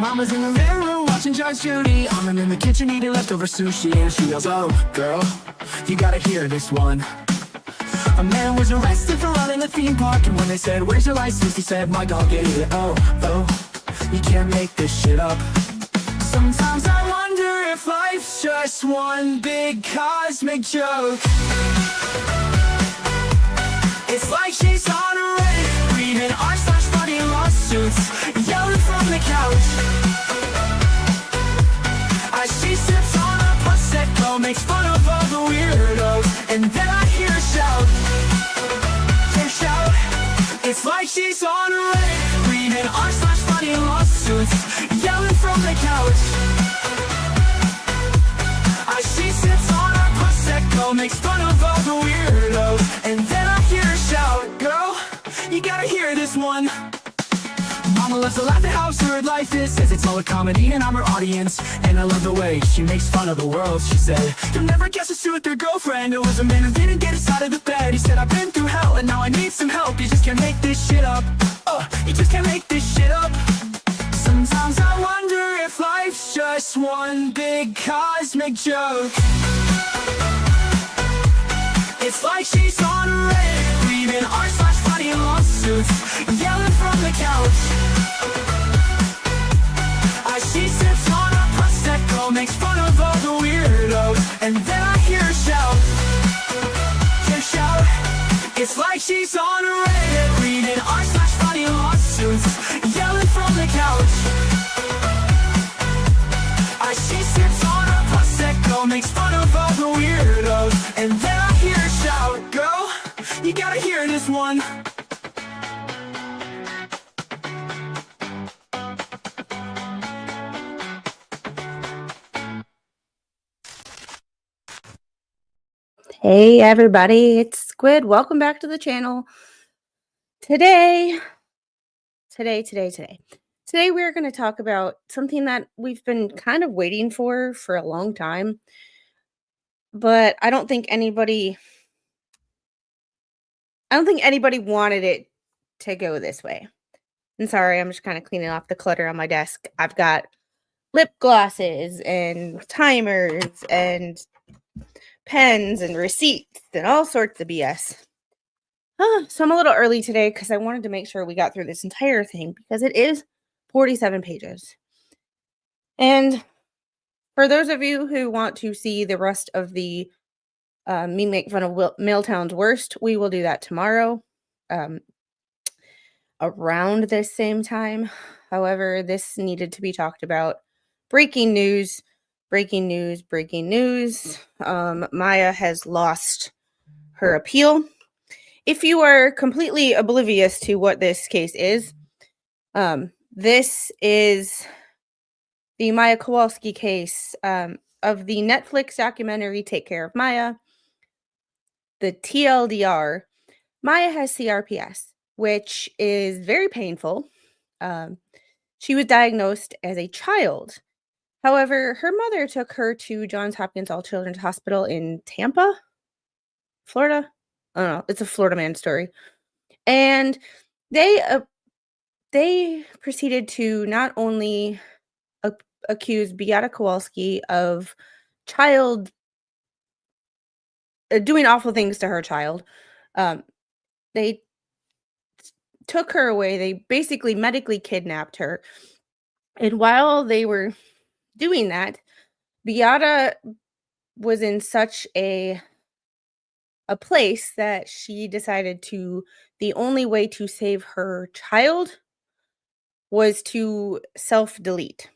mama's in the living room watching Judge Judy. I'm in the kitchen eating leftover sushi, and she yells, "Oh, girl, you gotta hear this one." A man was arrested for running a theme park, and when they said, "Where's your license?" he said, "My dog ate it." Oh, you can't make this shit up. Sometimes I wonder if life's just one big cosmic joke. It's like she's on a Reddit, reading r/funny lawsuits, yelling from the couch. As she sips on a Prosecco, makes fun of all the weirdos, and then I hear her shout. It's like she's on a Reddit, reading r/funny lawsuits, yelling from the couch. As she sips on a Prosecco, makes fun of all the weirdos, and then I hear her shout, "Girl, you gotta hear this one." Mama loves to laugh at how absurd life is, says it's all a comedy and I'm her audience. And I love the way she makes fun of the world. She said, "You'll never guess what's true with their girlfriend. It was a man who didn't get us out of the bed. He said, I've been through hell and now I need some help. You just can't make this shit up. You just can't make this shit up." Sometimes I wonder if life's just one big cosmic joke. It's like she's on a Reddit, reading r/funny lawsuits, yelling from the couch. As she sips on a Prosecco, makes fun of all the weirdos, and then I hear her shout. It's like she's on a Reddit, reading r/funny lawsuits, yelling from the couch. As she sips on a Prosecco, makes fun of all the weirdos, and then I hear her shout, "Girl, you gotta hear this one." Hey everybody, it's Squid. Welcome back to the channel. Today we're going to talk about something that we've been kind of waiting for a long time, but I don't think anybody wanted it to go this way. And sorry, I'm just kind of cleaning off the clutter on my desk. I've got lip glosses and timers and pens and receipts and all sorts of BS. So I'm a little early today because I wanted to make sure we got through this entire thing because it is 47 pages. And for those of you who want to see the rest of the me make fun of Milltown's worst, we will do that tomorrow around this same time. However, this needed to be talked about. Breaking news. Maya has lost her appeal. If you are completely oblivious to what this case is, this is the Maya Kowalski case of the Netflix documentary Take Care of Maya. The TLDR, Maya has CRPS, which is very painful. She was diagnosed as a child. However, her mother took her to Johns Hopkins All Children's Hospital in Tampa, Florida. I don't know. It's a Florida man story. And they proceeded to not only accuse Maya Kowalski of doing awful things to her child. They took her away. They basically medically kidnapped her. And while they were doing that, Beata was in such a place that she decided the only way to save her child was to self-delete.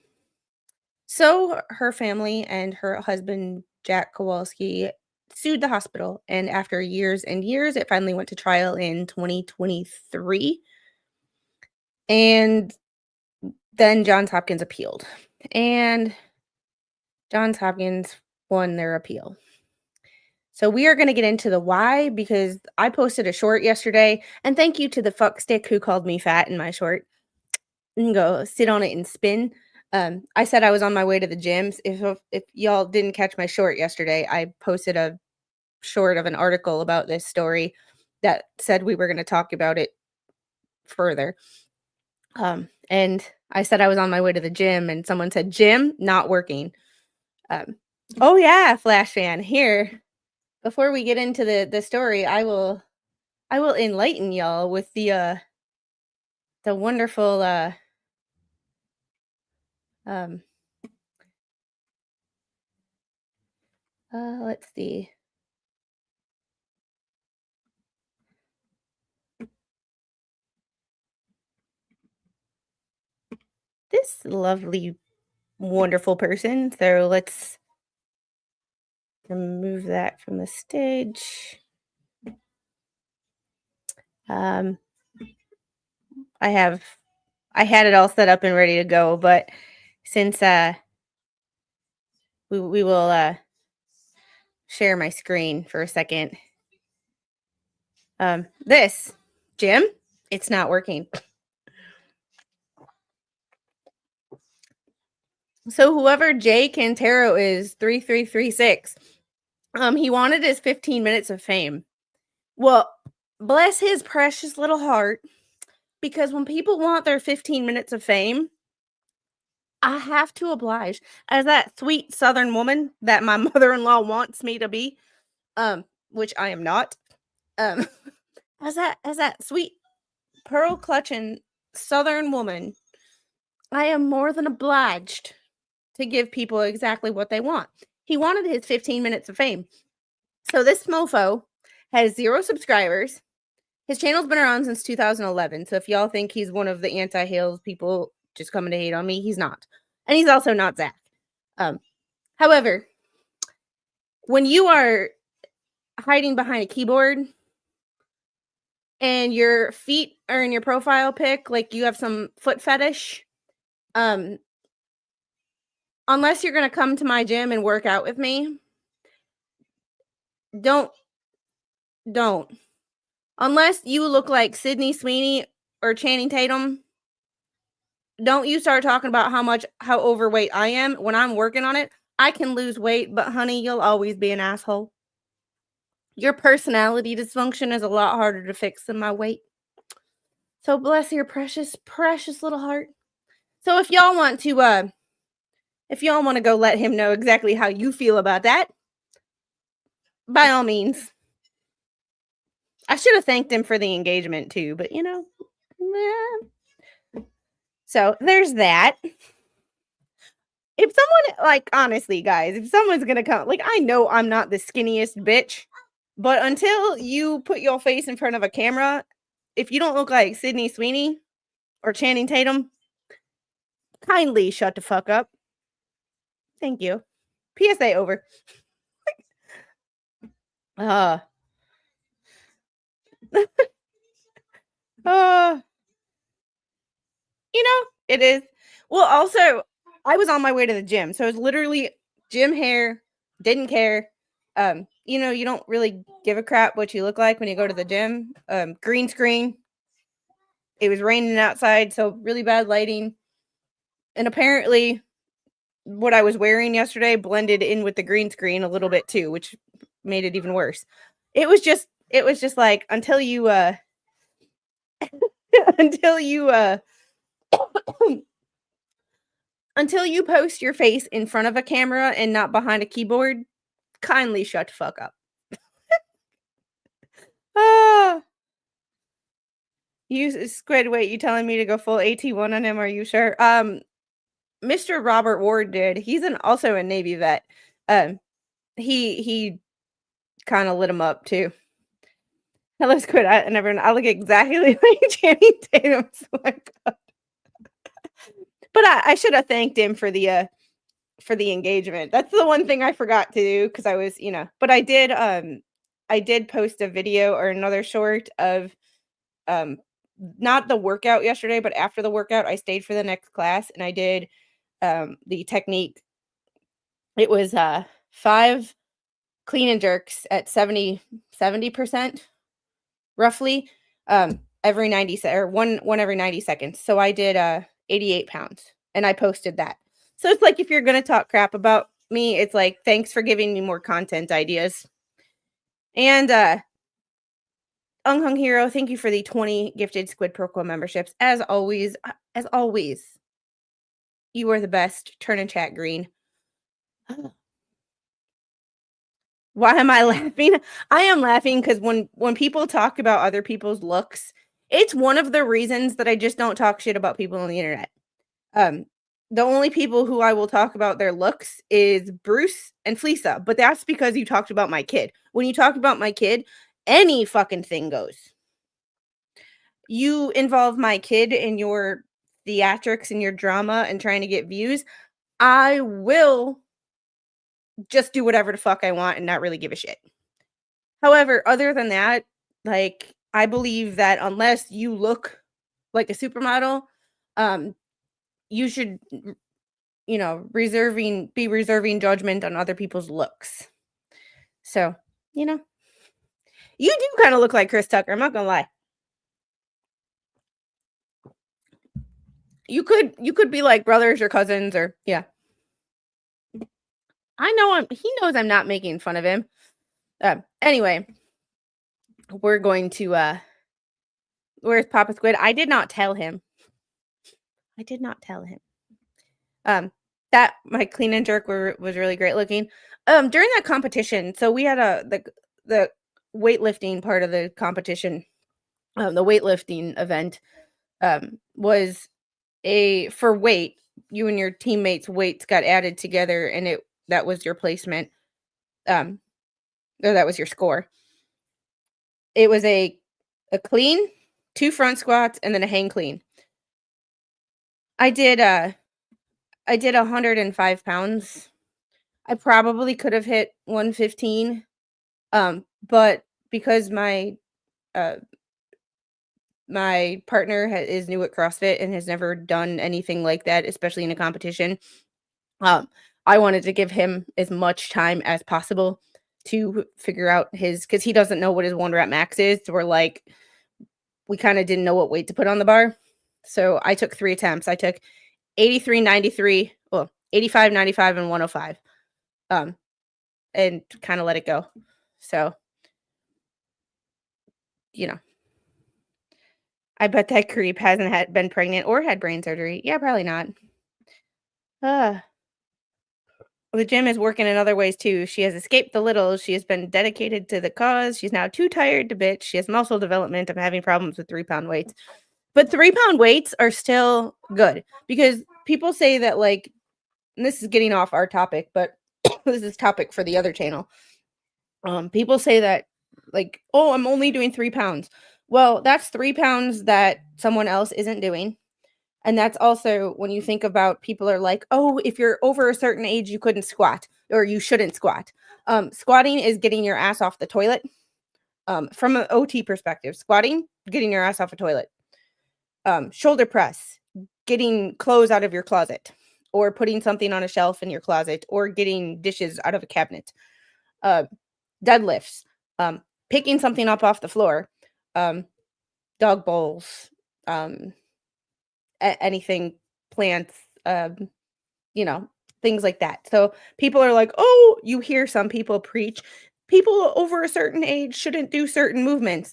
So her family and her husband, Jack Kowalski, sued the hospital. And after years and years, it finally went to trial in 2023. And then Johns Hopkins appealed. And Johns Hopkins won their appeal. So we are going to get into the why, because I posted a short yesterday, and thank you to the fuckstick who called me fat in my short. You can go sit on it and spin. I said I was on my way to the gym. If y'all didn't catch my short yesterday, I posted a short of an article about this story that said we were going to talk about it further. And I said I was on my way to the gym, and someone said, "Gym, not working." Oh yeah, Flash fan. Here, before we get into the story, I will enlighten y'all with the wonderful um let's see. This lovely, wonderful person. So let's remove that from the stage. I had it all set up and ready to go, but since we will share my screen for a second. This Jim, it's not working. So whoever Jay Cantero is, 3336, he wanted his 15 minutes of fame. Well, bless his precious little heart, because when people want their 15 minutes of fame, I have to oblige as that sweet Southern woman that my mother-in-law wants me to be, which I am not. As that sweet pearl clutching Southern woman, I am more than obliged to give people exactly what they want. He wanted his 15 minutes of fame. So this mofo has 0 subscribers. His channel's been around since 2011. So if y'all think he's one of the anti-Hales people just coming to hate on me, he's not. And he's also not Zach. However, when you are hiding behind a keyboard and your feet are in your profile pic, like you have some foot fetish, unless you're going to come to my gym and work out with me, don't. Unless you look like Sydney Sweeney or Channing Tatum, don't you start talking about how overweight I am. When I'm working on it, I can lose weight, but honey, you'll always be an asshole. Your personality dysfunction is a lot harder to fix than my weight. So bless your precious, precious little heart. So if y'all want to go let him know exactly how you feel about that, by all means. I should have thanked him for the engagement too, but So there's that. If someone, like, honestly, guys, if someone's gonna come, like, I know I'm not the skinniest bitch, but until you put your face in front of a camera, if you don't look like Sydney Sweeney or Channing Tatum, kindly shut the fuck up. Thank you. PSA over. uh it is. Well, also, I was on my way to the gym, so it was literally gym hair, didn't care. You don't really give a crap what you look like when you go to the gym. Green screen. It was raining outside, so really bad lighting. And apparently what I was wearing yesterday blended in with the green screen a little bit too, which made it even worse. It was just like until you until you post your face in front of a camera and not behind a keyboard, kindly shut the fuck up. You Squid, wait, you telling me to go full AT1 on him? Are you sure? Mr. Robert Ward did. He's also a Navy vet. He kind of lit him up too. Hello, Squid. I look exactly like Channing Tatum. So but I should have thanked him for the engagement. That's the one thing I forgot to do because I was, but I did post a video or another short of not the workout yesterday, but after the workout, I stayed for the next class and I did the technique. It was 5 clean and jerks at 70% roughly every 90 or one every 90 seconds. So I did 88 pounds and I posted that. So it's like, if you're going to talk crap about me, it's like, thanks for giving me more content ideas. And Hung Hero, thank you for the 20 gifted Squid Pro Quo memberships. As always, You are the best. Turn and chat green. Why am I laughing? I am laughing because when people talk about other people's looks, it's one of the reasons that I just don't talk shit about people on the internet. The only people who I will talk about their looks is Bruce and Fleesa, but that's because you talked about my kid. When you talk about my kid, any fucking thing goes. You involve my kid in your theatrics and your drama and trying to get views, I will just do whatever the fuck I want and not really give a shit. However, other than that, like, I believe that unless you look like a supermodel, you should, you know, be reserving judgment on other people's looks. So, you know, you do kind of look like Chris Tucker. I'm not gonna lie. You could be like brothers or cousins or yeah. I know he knows I'm not making fun of him. Anyway, we're going to where's Papa Squid? I did not tell him. That my clean and jerk was really great looking. During that competition, so we had the weightlifting part of the competition. The weightlifting event was for weight. You and your teammates' weights got added together, and that was your placement. Or that was your score. It was a clean, 2 front squats, and then a hang clean. I did 105 pounds. I probably could have hit 115. But because my partner is new at CrossFit and has never done anything like that, especially in a competition, I wanted to give him as much time as possible to figure out because he doesn't know what his 1 rep max is. So we kind of didn't know what weight to put on the bar. So I took 3 attempts. I took 83, 93, 85, 95, and 105. And kind of let it go. So, you know, I bet that creep hasn't been pregnant or had brain surgery. Yeah, probably not. The gym is working in other ways too. She has escaped the little. She has been dedicated to the cause. She's now too tired to bitch. She has muscle development. I'm having problems with 3-pound weights. But 3-pound weights are still good because people say that, like, and this is getting off our topic, but this is topic for the other channel. People say that, like, oh, I'm only doing 3 pounds. Well, that's 3 pounds that someone else isn't doing. And that's also when you think about people are like, oh, if you're over a certain age, you couldn't squat or you shouldn't squat. Squatting is getting your ass off the toilet. From an OT perspective, squatting, getting your ass off a toilet. Shoulder press, getting clothes out of your closet or putting something on a shelf in your closet or getting dishes out of a cabinet. Deadlifts, picking something up off the floor, dog bowls, anything, plants, you know, things like that. So people are like, oh, you hear some people preach people over a certain age shouldn't do certain movements.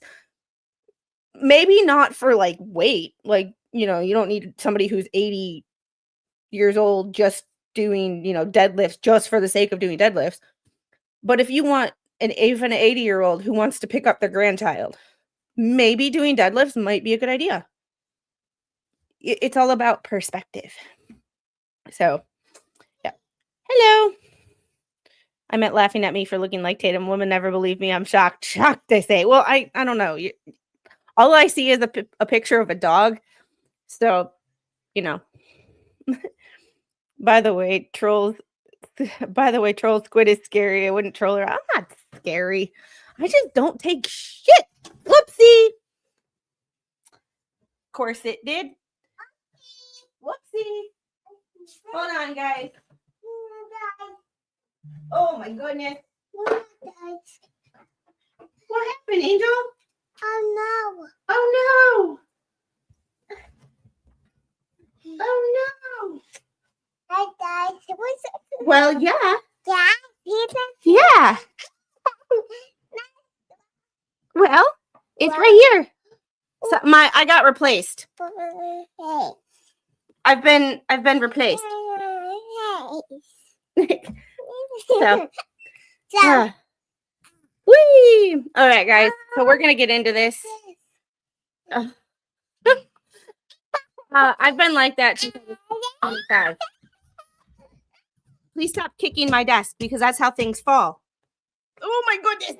Maybe not for like weight, like, you know, you don't need somebody who's 80 years old just doing, you know, deadlifts just for the sake of doing deadlifts. But if you want even an 80-year-old who wants to pick up their grandchild, maybe doing deadlifts might be a good idea. It's all about perspective. So, yeah. Hello. I meant laughing at me for looking like Tatum. Women never believe me. I'm shocked. Shocked, they say. Well, I don't know. All I see is a picture of a dog. So, you know. By the way, Troll Squid is scary. I wouldn't troll her. I'm not scary. I just don't take shit. Whoopsie. Of course it did. Whoopsie. Hold on, guys. Oh my goodness. What happened, Angel? Oh no. Oh no. Oh no. Hi guys. Well, yeah. Yeah. Yeah. Well, it's right here. So I got replaced. I've been replaced. So, whee! All right, guys. So we're gonna get into this. I've been like that since I was 25. Please stop kicking my desk because that's how things fall. Oh my goodness!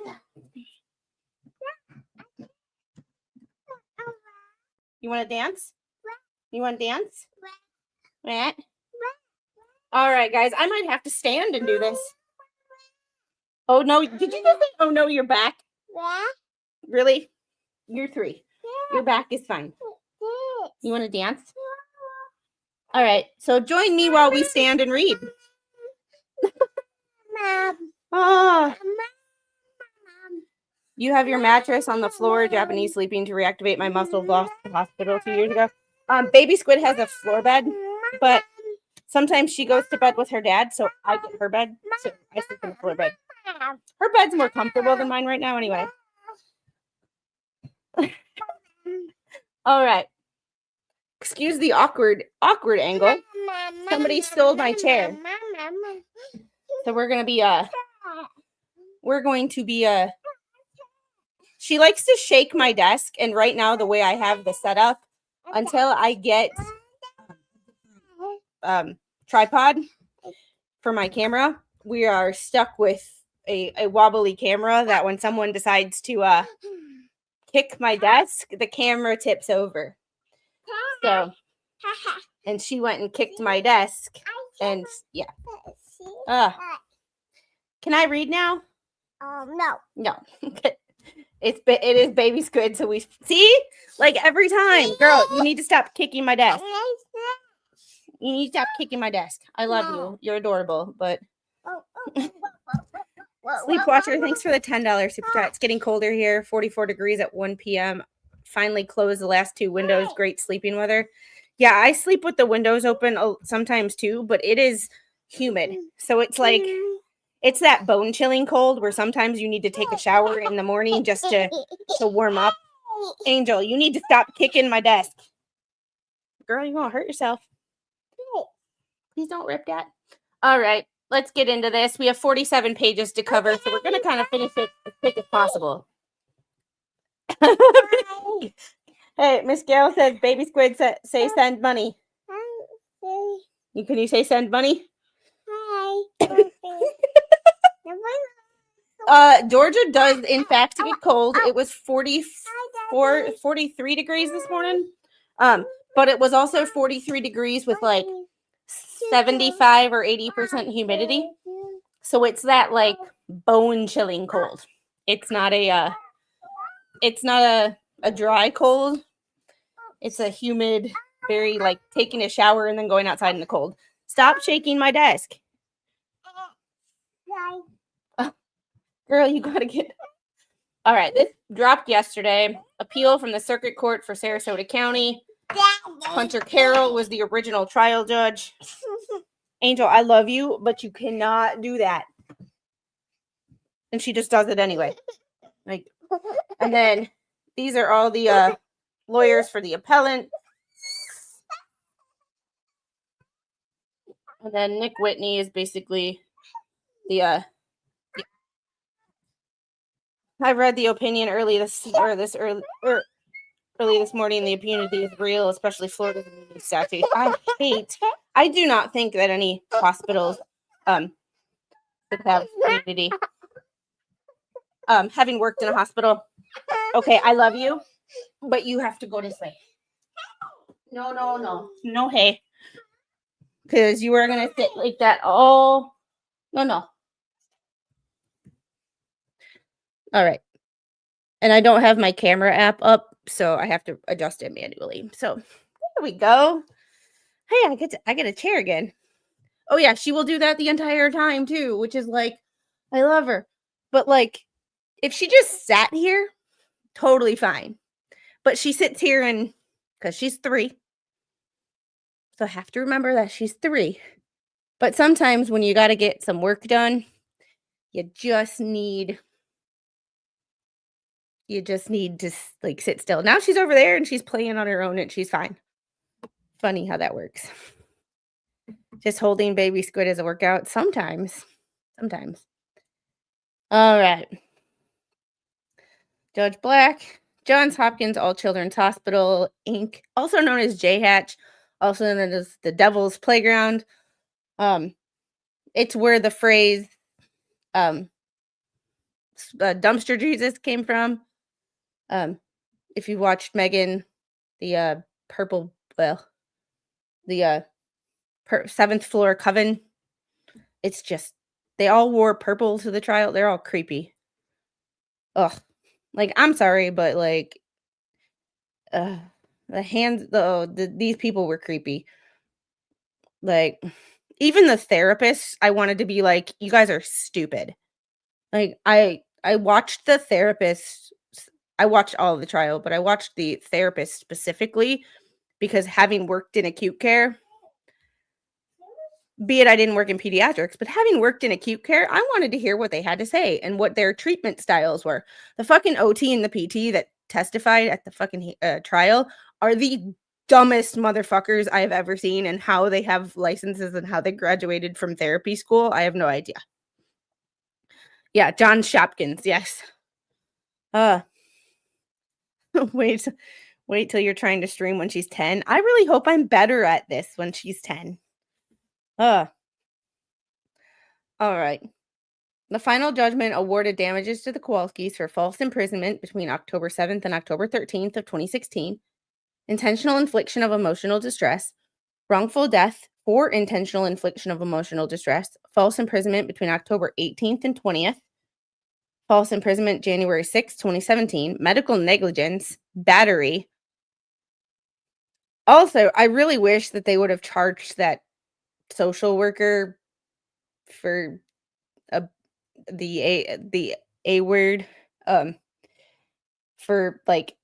You want to dance? You want to dance? What? All right, guys. I might have to stand and do this. Oh no! Did you just say? Oh no! You're back. Really? You're 3. Your back is fine. You want to dance? All right. So join me while we stand and read. You have your mattress on the floor. Japanese sleeping to reactivate my muscles lost to the hospital 2 years ago. Baby Squid has a floor bed, but sometimes she goes to bed with her dad, so I get her bed. So I sleep in the floor bed. Her bed's more comfortable than mine right now, anyway. All right. Excuse the awkward angle. Somebody stole my chair. So we're going to be she likes to shake my desk, and right now the way I have the setup, until I get tripod for my camera, we are stuck with a wobbly camera that when someone decides to kick my desk, the camera tips over. So, and she went and kicked my desk, and yeah. Can I read now? No. It is Baby Squid, so we see, like every time, girl. You need to stop kicking my desk. You need to stop kicking my desk. I love you. You're adorable, but Sleepwatcher, thanks for the $10 super chat. It's getting colder here. 44 degrees at 1 p.m. Finally closed the last 2 windows. Great sleeping weather. Yeah, I sleep with the windows open sometimes too, but it is humid. So it's like, it's that bone chilling cold where sometimes you need to take a shower in the morning just to warm up. Angel, you need to stop kicking my desk. Girl, you won't hurt yourself. Please don't rip that. All right, let's get into this. We have 47 pages to cover, so we're going to kind of finish it as quick as possible. Hey, Miss Gail says, Baby Squid, say send money. Can you say send money? Georgia does, in fact, get cold. It was 43 degrees this morning. But it was also 43 degrees with like 75 or 80% humidity. So it's that like bone chilling cold. It's not a dry cold. It's a humid, very like taking a shower and then going outside in the cold. Stop shaking my desk. Girl, you gotta get. All right, this dropped yesterday. Appeal from the Circuit Court for Sarasota County. Hunter Carroll was the original trial judge. Angel, I love you, but you cannot do that. And she just does it anyway. Like, and then these are all the lawyers for the appellant. And then Nick Whitney is basically the I read the opinion early this morning. The impunity is real, especially Florida's immunity statute. I do not think that any hospitals should have immunity. Having worked in a hospital, okay, I love you, but you have to go this way. No, hey, because you are gonna sit like that. Oh, no. All right. And I don't have my camera app up, so I have to adjust it manually. So there we go. Hey, I get a chair again. Oh yeah, she will do that the entire time too, which is like, I love her. But like, if she just sat here, totally fine. But she sits here and because she's 3. So I have to remember that she's 3. But sometimes when you got to get some work done, you just need to like sit still. Now she's over there and she's playing on her own and she's fine. funny how that works. Just holding baby squid as a workout sometimes. All right. Judge Black, Johns Hopkins All Children's Hospital, Inc., also known as JHatch, also known as the Devil's Playground. It's where the phrase dumpster Jesus came from. If you watched Megan, the purple, the seventh floor coven, it's just, they all wore purple to the trial. They're all creepy. Ugh. Like, I'm sorry, but like, these people were creepy. Like, even the therapists, I wanted to be like, you guys are stupid. Like, I watched the therapist. I watched all of the trial, but I watched the therapist specifically because having worked in acute care, be it I didn't work in pediatrics, but having worked in acute care, I wanted to hear what they had to say and what their treatment styles were. The fucking OT and the PT that testified at the fucking trial are the dumbest motherfuckers I have ever seen, and how they have licenses and how they graduated from therapy school, I have no idea. Yeah, John Hopkins, yes. Wait till you're trying to stream when she's 10. I really hope I'm better at this when she's 10. All right. The final judgment awarded damages to the Kowalskis for false imprisonment between October 7th and October 13th of 2016, intentional infliction of emotional distress, wrongful death for intentional infliction of emotional distress, false imprisonment between October 18th and 20th, false imprisonment January 6th, 2017, medical negligence, battery. Also, I really wish that they would have charged that social worker for the A word, for like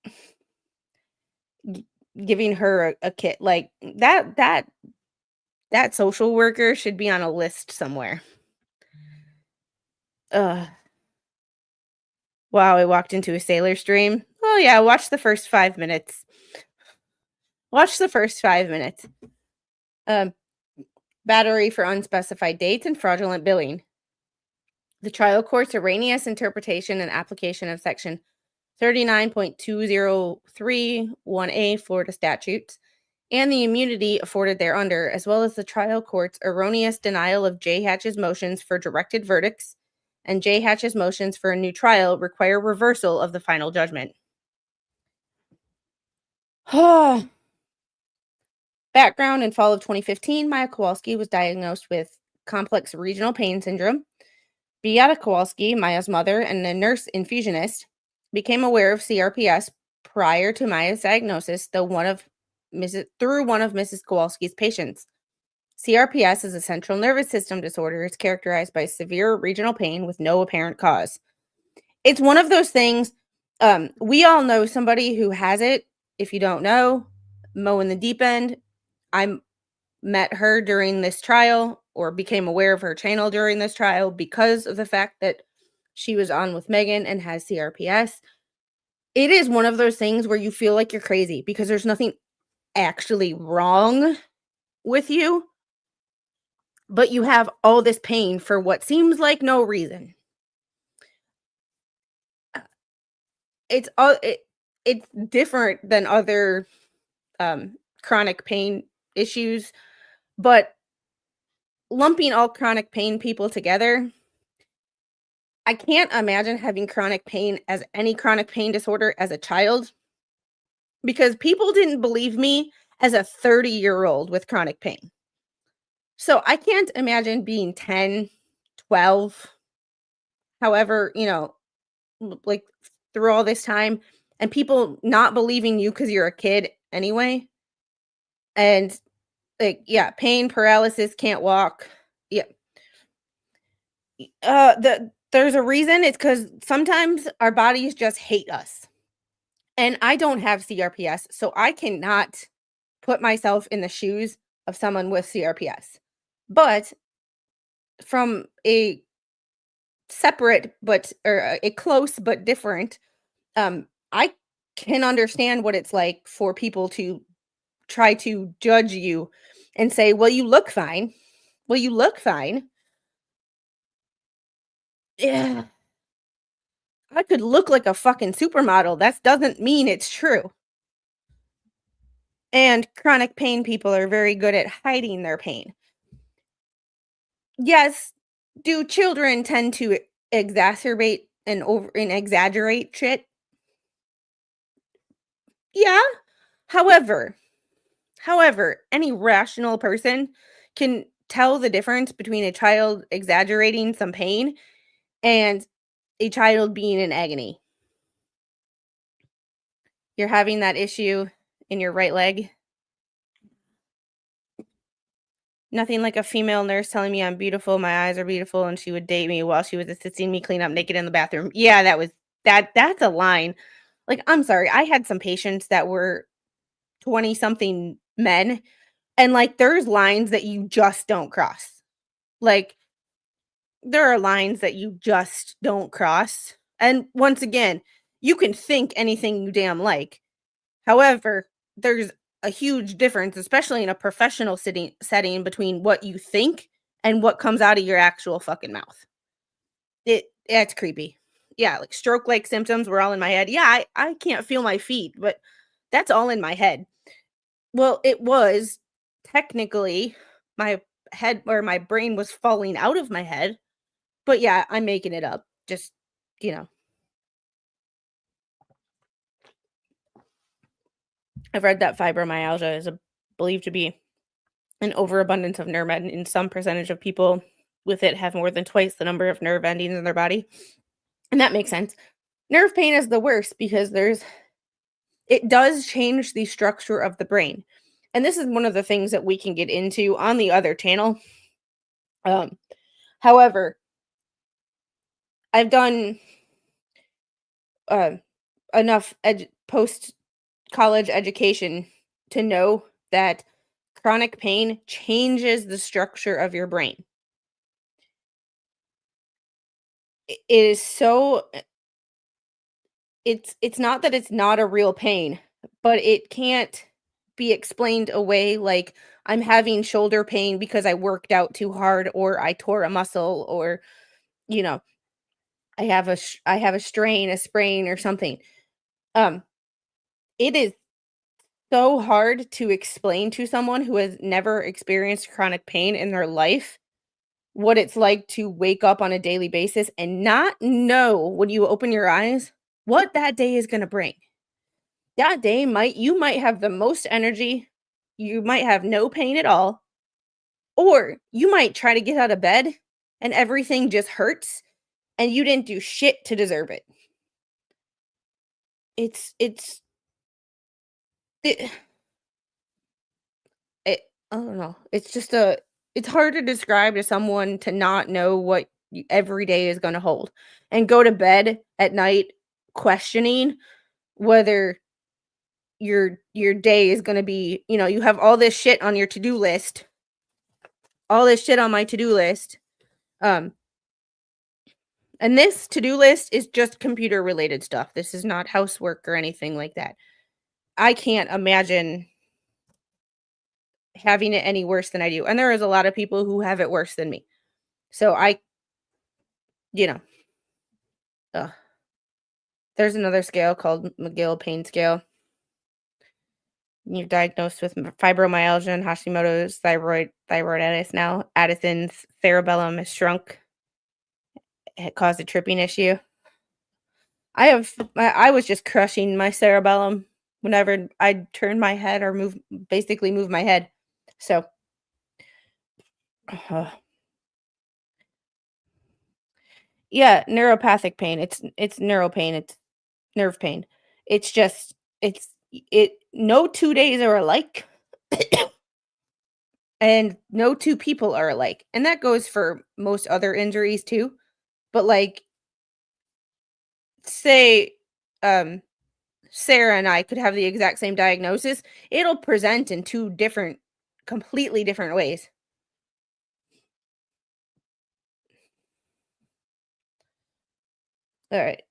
giving her a kit. Like, that social worker should be on a list somewhere. Wow, I walked into a Sailor stream. Oh yeah, watch the first 5 minutes. Battery for unspecified dates and fraudulent billing. The trial court's erroneous interpretation and application of Section 39.2031A Florida statutes and the immunity afforded thereunder, as well as the trial court's erroneous denial of JHatch's motions for directed verdicts and JHatch's motions for a new trial, require reversal of the final judgment. Background: in fall of 2015, Maya Kowalski was diagnosed with complex regional pain syndrome. Beata Kowalski, Maya's mother and a nurse infusionist, became aware of CRPS prior to Maya's diagnosis, through one of Mrs. Kowalski's patients. CRPS is a central nervous system disorder. It's characterized by severe regional pain with no apparent cause. It's one of those things, we all know somebody who has it. If you don't know, Mo in the Deep End, I met her during this trial, or became aware of her channel during this trial, because of the fact that she was on with Megan and has CRPS. It is one of those things where you feel like you're crazy because there's nothing actually wrong with you, but you have all this pain for what seems like no reason. It's different than other chronic pain issues, but lumping all chronic pain people together, I can't imagine having chronic pain as any chronic pain disorder as a child, because people didn't believe me as a 30-year-old with chronic pain. So I can't imagine being 10, 12, however, like through all this time, and people not believing you because you're a kid anyway. And like, yeah, pain, paralysis, can't walk. Yeah. There's a reason. It's because sometimes our bodies just hate us. And I don't have CRPS, so I cannot put myself in the shoes of someone with CRPS. But from a separate or a close but different, I can understand what it's like for people to try to judge you and say, well, you look fine. Well, you look fine. Yeah. I could look like a fucking supermodel. That doesn't mean it's true. And chronic pain people are very good at hiding their pain. Yes, do children tend to exacerbate and exaggerate shit? Yeah. However, any rational person can tell the difference between a child exaggerating some pain and a child being in agony. You're having that issue in your right leg. Nothing like a female nurse telling me I'm beautiful, my eyes are beautiful, and she would date me while she was assisting me clean up naked in the bathroom. Yeah, that's a line. Like, I'm sorry, I had some patients that were 20-something men, and, like, there's lines that you just don't cross. Like, there are lines that you just don't cross, and once again, you can think anything you damn like. However, there's a huge difference, especially in a professional setting between what you think and what comes out of your actual fucking mouth. It's creepy. Yeah, like stroke-like symptoms were all in my head. Yeah, I can't feel my feet, but that's all in my head. Well, it was technically my head or my brain was falling out of my head. But yeah, I'm making it up. Just, you know. I've read that fibromyalgia is believed to be an overabundance of nerve endings. Some percentage of people with it have more than twice the number of nerve endings in their body. And that makes sense. Nerve pain is the worst because it does change the structure of the brain. And this is one of the things that we can get into on the other channel. However, I've done enough post-college education to know that chronic pain changes the structure of your brain. It is so it's not that it's not a real pain, but it can't be explained away like I'm having shoulder pain because I worked out too hard or I tore a muscle or you know, I have a strain, a sprain or something. It is so hard to explain to someone who has never experienced chronic pain in their life what it's like to wake up on a daily basis and not know when you open your eyes what that day is going to bring. That day you might have the most energy, you might have no pain at all, or you might try to get out of bed and everything just hurts and you didn't do shit to deserve it. It's it, it I don't know. It's hard to describe to someone to not know what every day is going to hold and go to bed at night questioning whether your day is going to be, you have all this shit on your to-do list. All this shit on my to-do list. And this to-do list is just computer related stuff. This is not housework or anything like that. I can't imagine having it any worse than I do. And there is a lot of people who have it worse than me. So you know, there's another scale called McGill Pain Scale. You're diagnosed with fibromyalgia and Hashimoto's thyroiditis now. Addison's cerebellum is shrunk. It caused a tripping issue. I was just crushing my cerebellum whenever I turn my head or move my head. So, yeah, neuropathic pain. It's neural pain. It's nerve pain. It's just no 2 days are alike. And no two people are alike. And that goes for most other injuries too. But like say Sarah and I could have the exact same diagnosis, it'll present in two completely different ways. All right.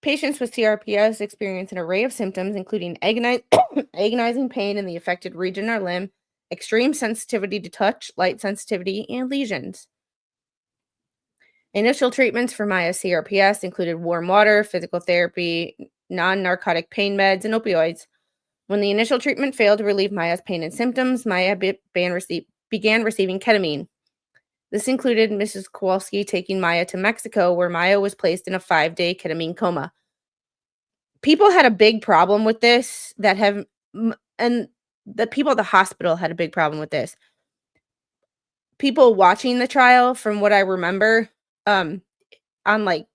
Patients with CRPS experience an array of symptoms, including agonizing pain in the affected region or limb, extreme sensitivity to touch, light sensitivity, and lesions. Initial treatments for Maya's CRPS included warm water, physical therapy, non-narcotic pain meds, and opioids. When the initial treatment failed to relieve Maya's pain and symptoms, Maya began receiving ketamine. This included Mrs. Kowalski taking Maya to Mexico, where Maya was placed in a 5-day ketamine coma. People had a big problem with this and the people at the hospital had a big problem with this. People watching the trial, from what I remember, on like,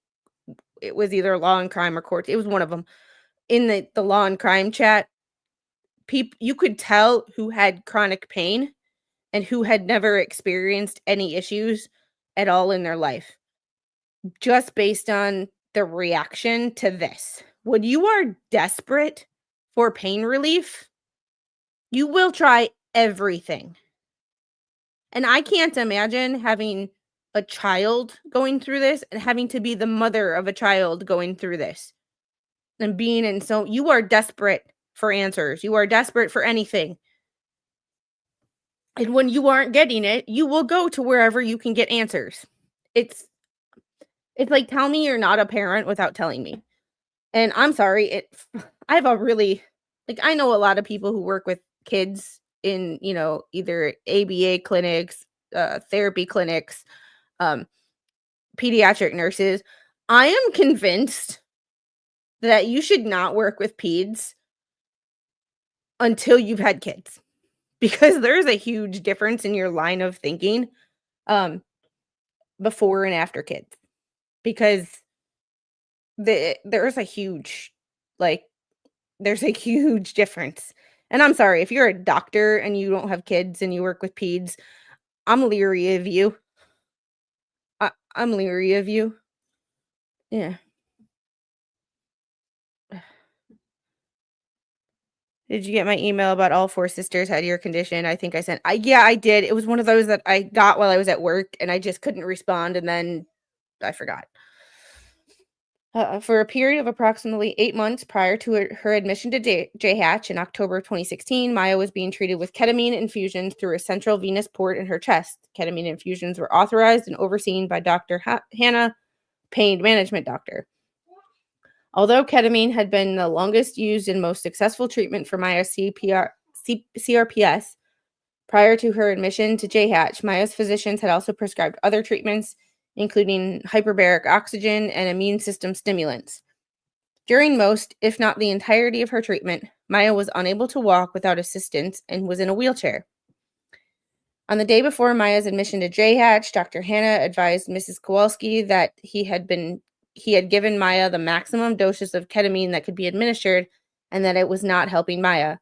it was either Law and Crime or Court. It was one of them. In the Law and Crime chat, you could tell who had chronic pain and who had never experienced any issues at all in their life, just based on the reaction to this. When you are desperate for pain relief, you will try everything. And I can't imagine having a child going through this and having to be the mother of a child going through this. And being in, so you are desperate for answers. You are desperate for anything. And when you aren't getting it, you will go to wherever you can get answers. It's like, tell me you're not a parent without telling me. And I'm sorry, I have a really, like, I know a lot of people who work with kids in, either ABA clinics, therapy clinics, pediatric nurses. I am convinced that you should not work with peds until you've had kids, because there's a huge difference in your line of thinking before and after kids, because there's a huge difference. And I'm sorry, if you're a doctor and you don't have kids and you work with peds, I'm leery of you. I'm leery of you. Yeah. Did you get my email about all 4 sisters had your condition? I think I sent. Yeah, I did. It was one of those that I got while I was at work, and I just couldn't respond, and then I forgot. For a period of approximately 8 months prior to her admission to JHatch in October of 2016, Maya was being treated with ketamine infusions through a central venous port in her chest. Ketamine infusions were authorized and overseen by Dr. Hannah, pain management doctor. Although ketamine had been the longest used and most successful treatment for Maya's CRPS prior to her admission to JHatch, Maya's physicians had also prescribed other treatments, including hyperbaric oxygen and immune system stimulants. During most, if not the entirety of her treatment, Maya was unable to walk without assistance and was in a wheelchair. On the day before Maya's admission to JHatch, Dr. Hannah advised Mrs. Kowalski that he had given Maya the maximum doses of ketamine that could be administered, and that it was not helping Maya.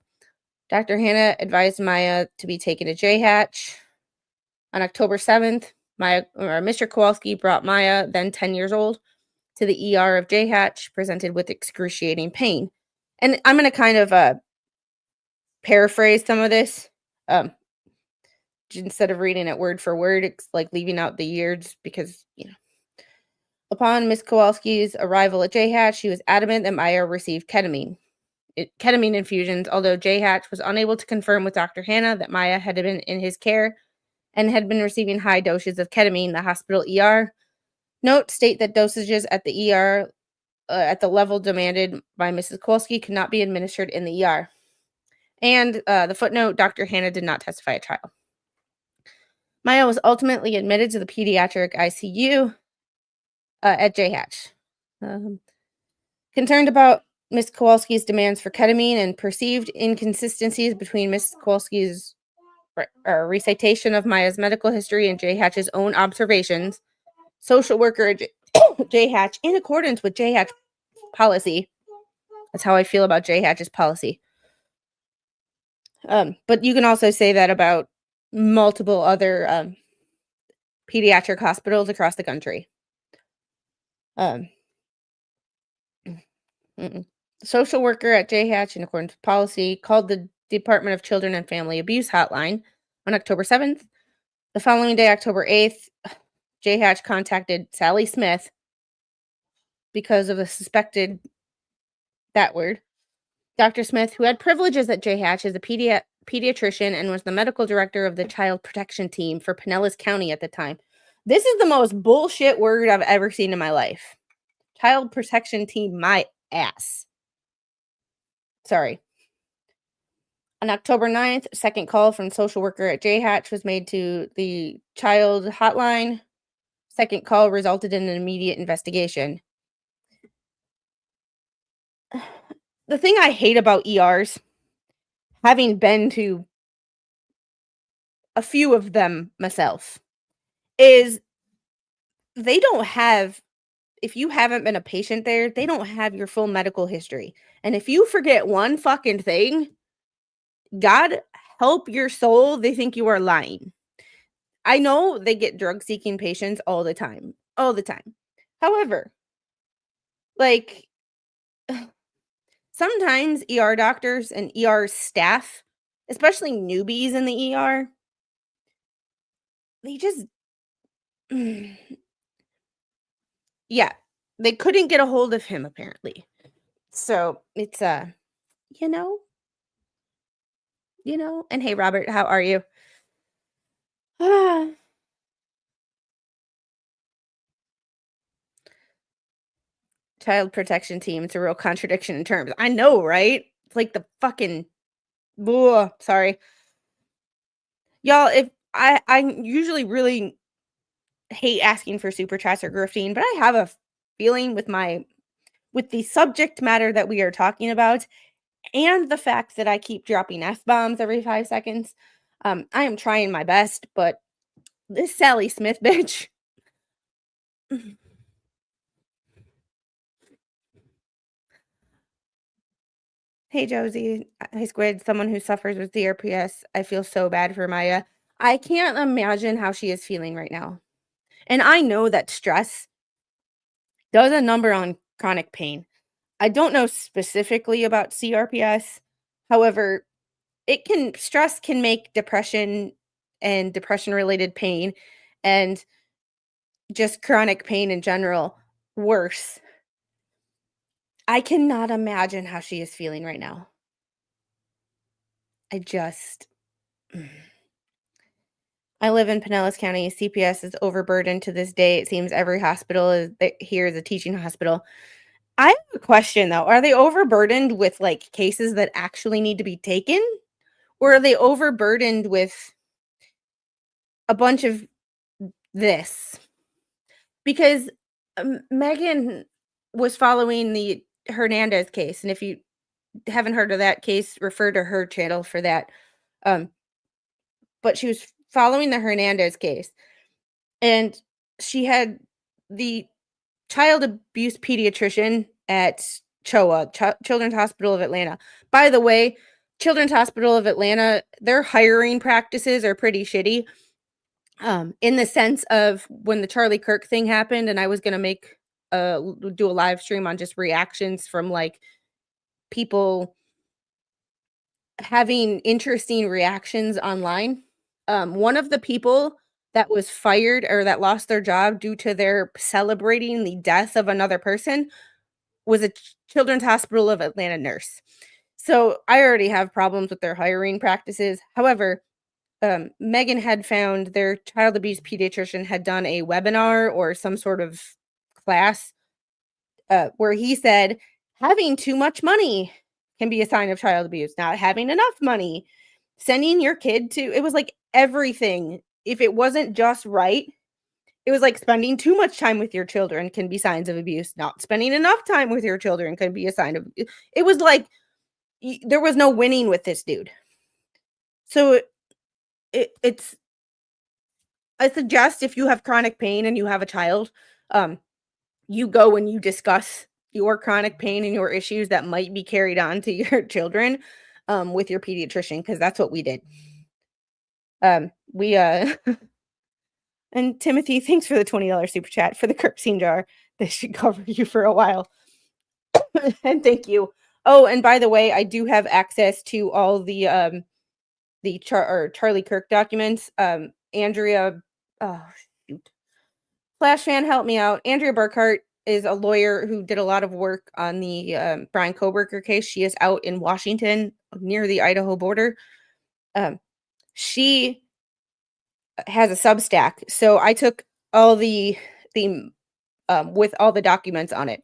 Dr. Hannah advised Maya to be taken to JHatch. On October 7th, Mr. Kowalski brought Maya, then 10 years old, to the ER of JHatch, presented with excruciating pain. And I'm going to kind of paraphrase some of this. Instead of reading it word for word, it's like leaving out the years, because, upon Miss Kowalski's arrival at JHatch, she was adamant that Maya received ketamine infusions, although JHatch was unable to confirm with Dr. Hannah that Maya had been in his care and had been receiving high doses of ketamine. The hospital ER notes state that dosages at the ER at the level demanded by Mrs. Kowalski could not be administered in the ER. And the footnote, Dr. Hannah did not testify at trial. Maya was ultimately admitted to the pediatric ICU at JHatch. Concerned about Ms. Kowalski's demands for ketamine and perceived inconsistencies between Ms. Kowalski's recitation of Maya's medical history and JHatch's own observations, social worker at JHatch, in accordance with JHatch policy, that's how I feel about JHatch's policy. But you can also say that about multiple other pediatric hospitals across the country. Social worker at JHatch, in accordance with policy, called the Department of Children and Family Abuse hotline on October 7th. The following day, October 8th, JHatch contacted Sally Smith, because of a suspected that word. Dr. Smith, who had privileges at J Hatch, is a pediatrician and was the medical director of the child protection team for Pinellas County at the time. This is the most bullshit word I've ever seen in my life. Child protection team, my ass. Sorry. On October 9th, a second call from social worker at J Hatch was made to the child hotline. Second call resulted in an immediate investigation. The thing I hate about ERs, having been to a few of them myself, is they don't have, if you haven't been a patient there, they don't have your full medical history. And if you forget one fucking thing, God help your soul, they think you are lying. I know they get drug-seeking patients all the time. All the time. However, like, sometimes ER doctors and ER staff, especially newbies in the ER, they just yeah, they couldn't get a hold of him apparently. So, it's you know, and hey Robert, how are you? Child protection team, it's a real contradiction in terms. I know, right? It's like the fucking sorry. Y'all, if I usually really hate asking for super chats or grifting, but I have a feeling with the subject matter that we are talking about and the fact that I keep dropping F-bombs every 5 seconds, I am trying my best, but this Sally Smith bitch. Hey, Josie. Hey, Squid. Someone who suffers with CRPS. I feel so bad for Maya. I can't imagine how she is feeling right now. And I know that stress does a number on chronic pain. I don't know specifically about CRPS. However, stress can make depression and depression-related pain and just chronic pain in general worse. I cannot imagine how she is feeling right now. I live in Pinellas County. CPS is overburdened to this day. It seems every hospital here is a teaching hospital. I have a question though. Are they overburdened with like cases that actually need to be taken? Or are they overburdened with a bunch of this? Because Megan was following the Hernandez case. And if you haven't heard of that case, refer to her channel for that. But she was following the Hernandez case. And she had the child abuse pediatrician at CHOA, Children's Hospital of Atlanta. By the way, Children's Hospital of Atlanta, their hiring practices are pretty shitty. In the sense of when the Charlie Kirk thing happened, and I was gonna do a live stream on just reactions from like people having interesting reactions online. One of the people that was fired or that lost their job due to their celebrating the death of another person was a Children's Hospital of Atlanta nurse. So I already have problems with their hiring practices. However, Megan had found their child abuse pediatrician had done a webinar or some sort of class where he said having too much money can be a sign of child abuse, not having enough money, sending your kid to, it was like everything. If it wasn't just right, it was like spending too much time with your children can be signs of abuse. Not spending enough time with your children can be a sign of, it was like, there was no winning with this dude. So I suggest if you have chronic pain and you have a child, you go and you discuss your chronic pain and your issues that might be carried on to your children with your pediatrician, because that's what we did. And Timothy, thanks for the $20 super chat for the kerosene jar. This should cover you for a while. And thank you. Oh, and by the way, I do have access to all the Charlie Kirk documents. Andrea, oh shoot, Flash fan, help me out. Andrea Burkhart is a lawyer who did a lot of work on the Brian Koberger case. She is out in Washington near the Idaho border. She has a Substack. So I took all the with all the documents on it.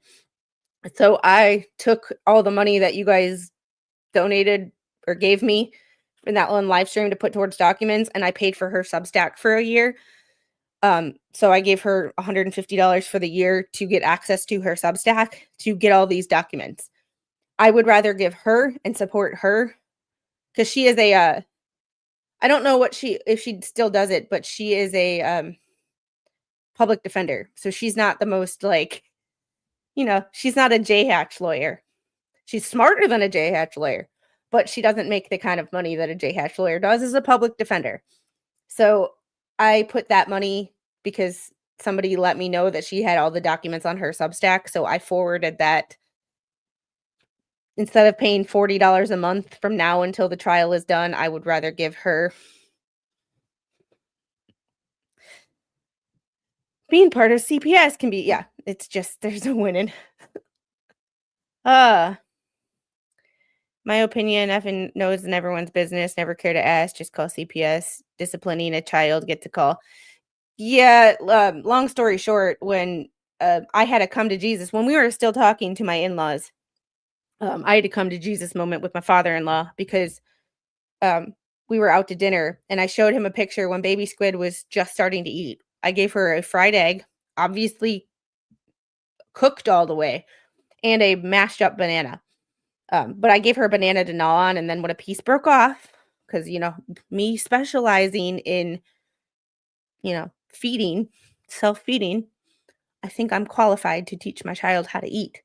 So I took all the money that you guys donated or gave me in that one live stream to put towards documents, and I paid for her Substack for a year. So I gave her $150 for the year to get access to her Substack to get all these documents. I would rather give her and support her because she is a I don't know if she still does it, but she is a public defender. So she's not the most she's not a J-Hatch lawyer. She's smarter than a J-Hatch lawyer, but she doesn't make the kind of money that a J-Hatch lawyer does as a public defender. So I put that money because somebody let me know that she had all the documents on her Substack. So I forwarded that. Instead of paying $40 a month from now until the trial is done, I would rather give her. Being part of CPS can be, it's just, there's no winning. My opinion, effing knows in everyone's business, never care to ask, just call CPS. Disciplining a child, get to call. Yeah, long story short, when I had a come to Jesus, when we were still talking to my in-laws, I had a come to Jesus moment with my father-in-law because we were out to dinner and I showed him a picture when baby Squid was just starting to eat. I gave her a fried egg, obviously cooked all the way, and a mashed up banana. But I gave her a banana to gnaw on, and then when a piece broke off, because, me specializing in, feeding, self-feeding, I think I'm qualified to teach my child how to eat.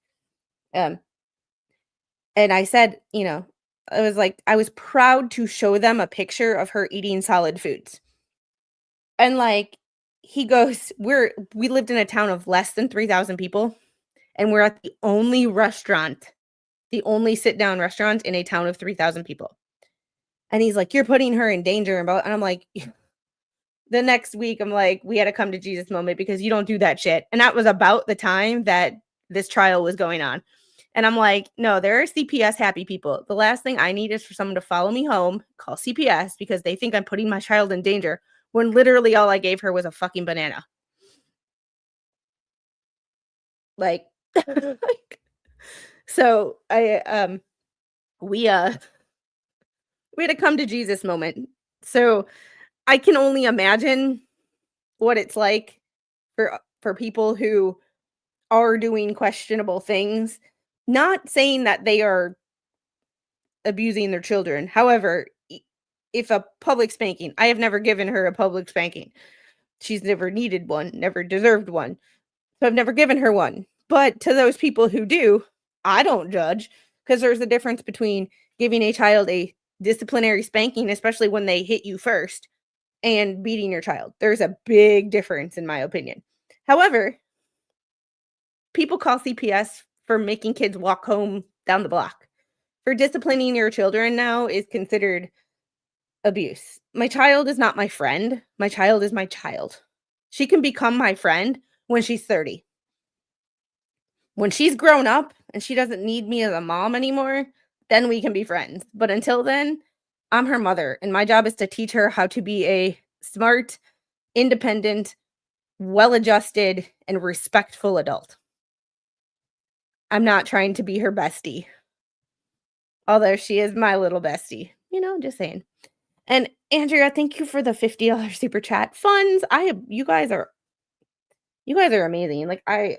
And I said, I was like, I was proud to show them a picture of her eating solid foods. And he goes, we lived in a town of less than 3,000 people, and we're at the only sit-down restaurant in a town of 3,000 people. And he's like, you're putting her in danger. And I'm like, the next week, I'm like, we had to come to Jesus moment because you don't do that shit. And that was about the time that this trial was going on. And I'm like, no, there are CPS happy people. The last thing I need is for someone to follow me home, call CPS because they think I'm putting my child in danger when literally all I gave her was a fucking banana. So we had a come to Jesus moment. So I can only imagine what it's like for people who are doing questionable things. Not saying that they are abusing their children. However, if a public spanking, I have never given her a public spanking. She's never needed one, never deserved one. So I've never given her one. But to those people who do, I don't judge because there's a difference between giving a child a disciplinary spanking, especially when they hit you first, and beating your child. There's a big difference in my opinion. However, people call CPS for making kids walk home down the block. For disciplining your children now is considered abuse. My child is not my friend. My child is my child. She can become my friend when she's 30. When she's grown up and she doesn't need me as a mom anymore, then we can be friends. But until then, I'm her mother, and my job is to teach her how to be a smart, independent, well-adjusted, and respectful adult. I'm not trying to be her bestie. Although she is my little bestie. Just saying. And Andrea, thank you for the $50 super chat funds. You guys are amazing. I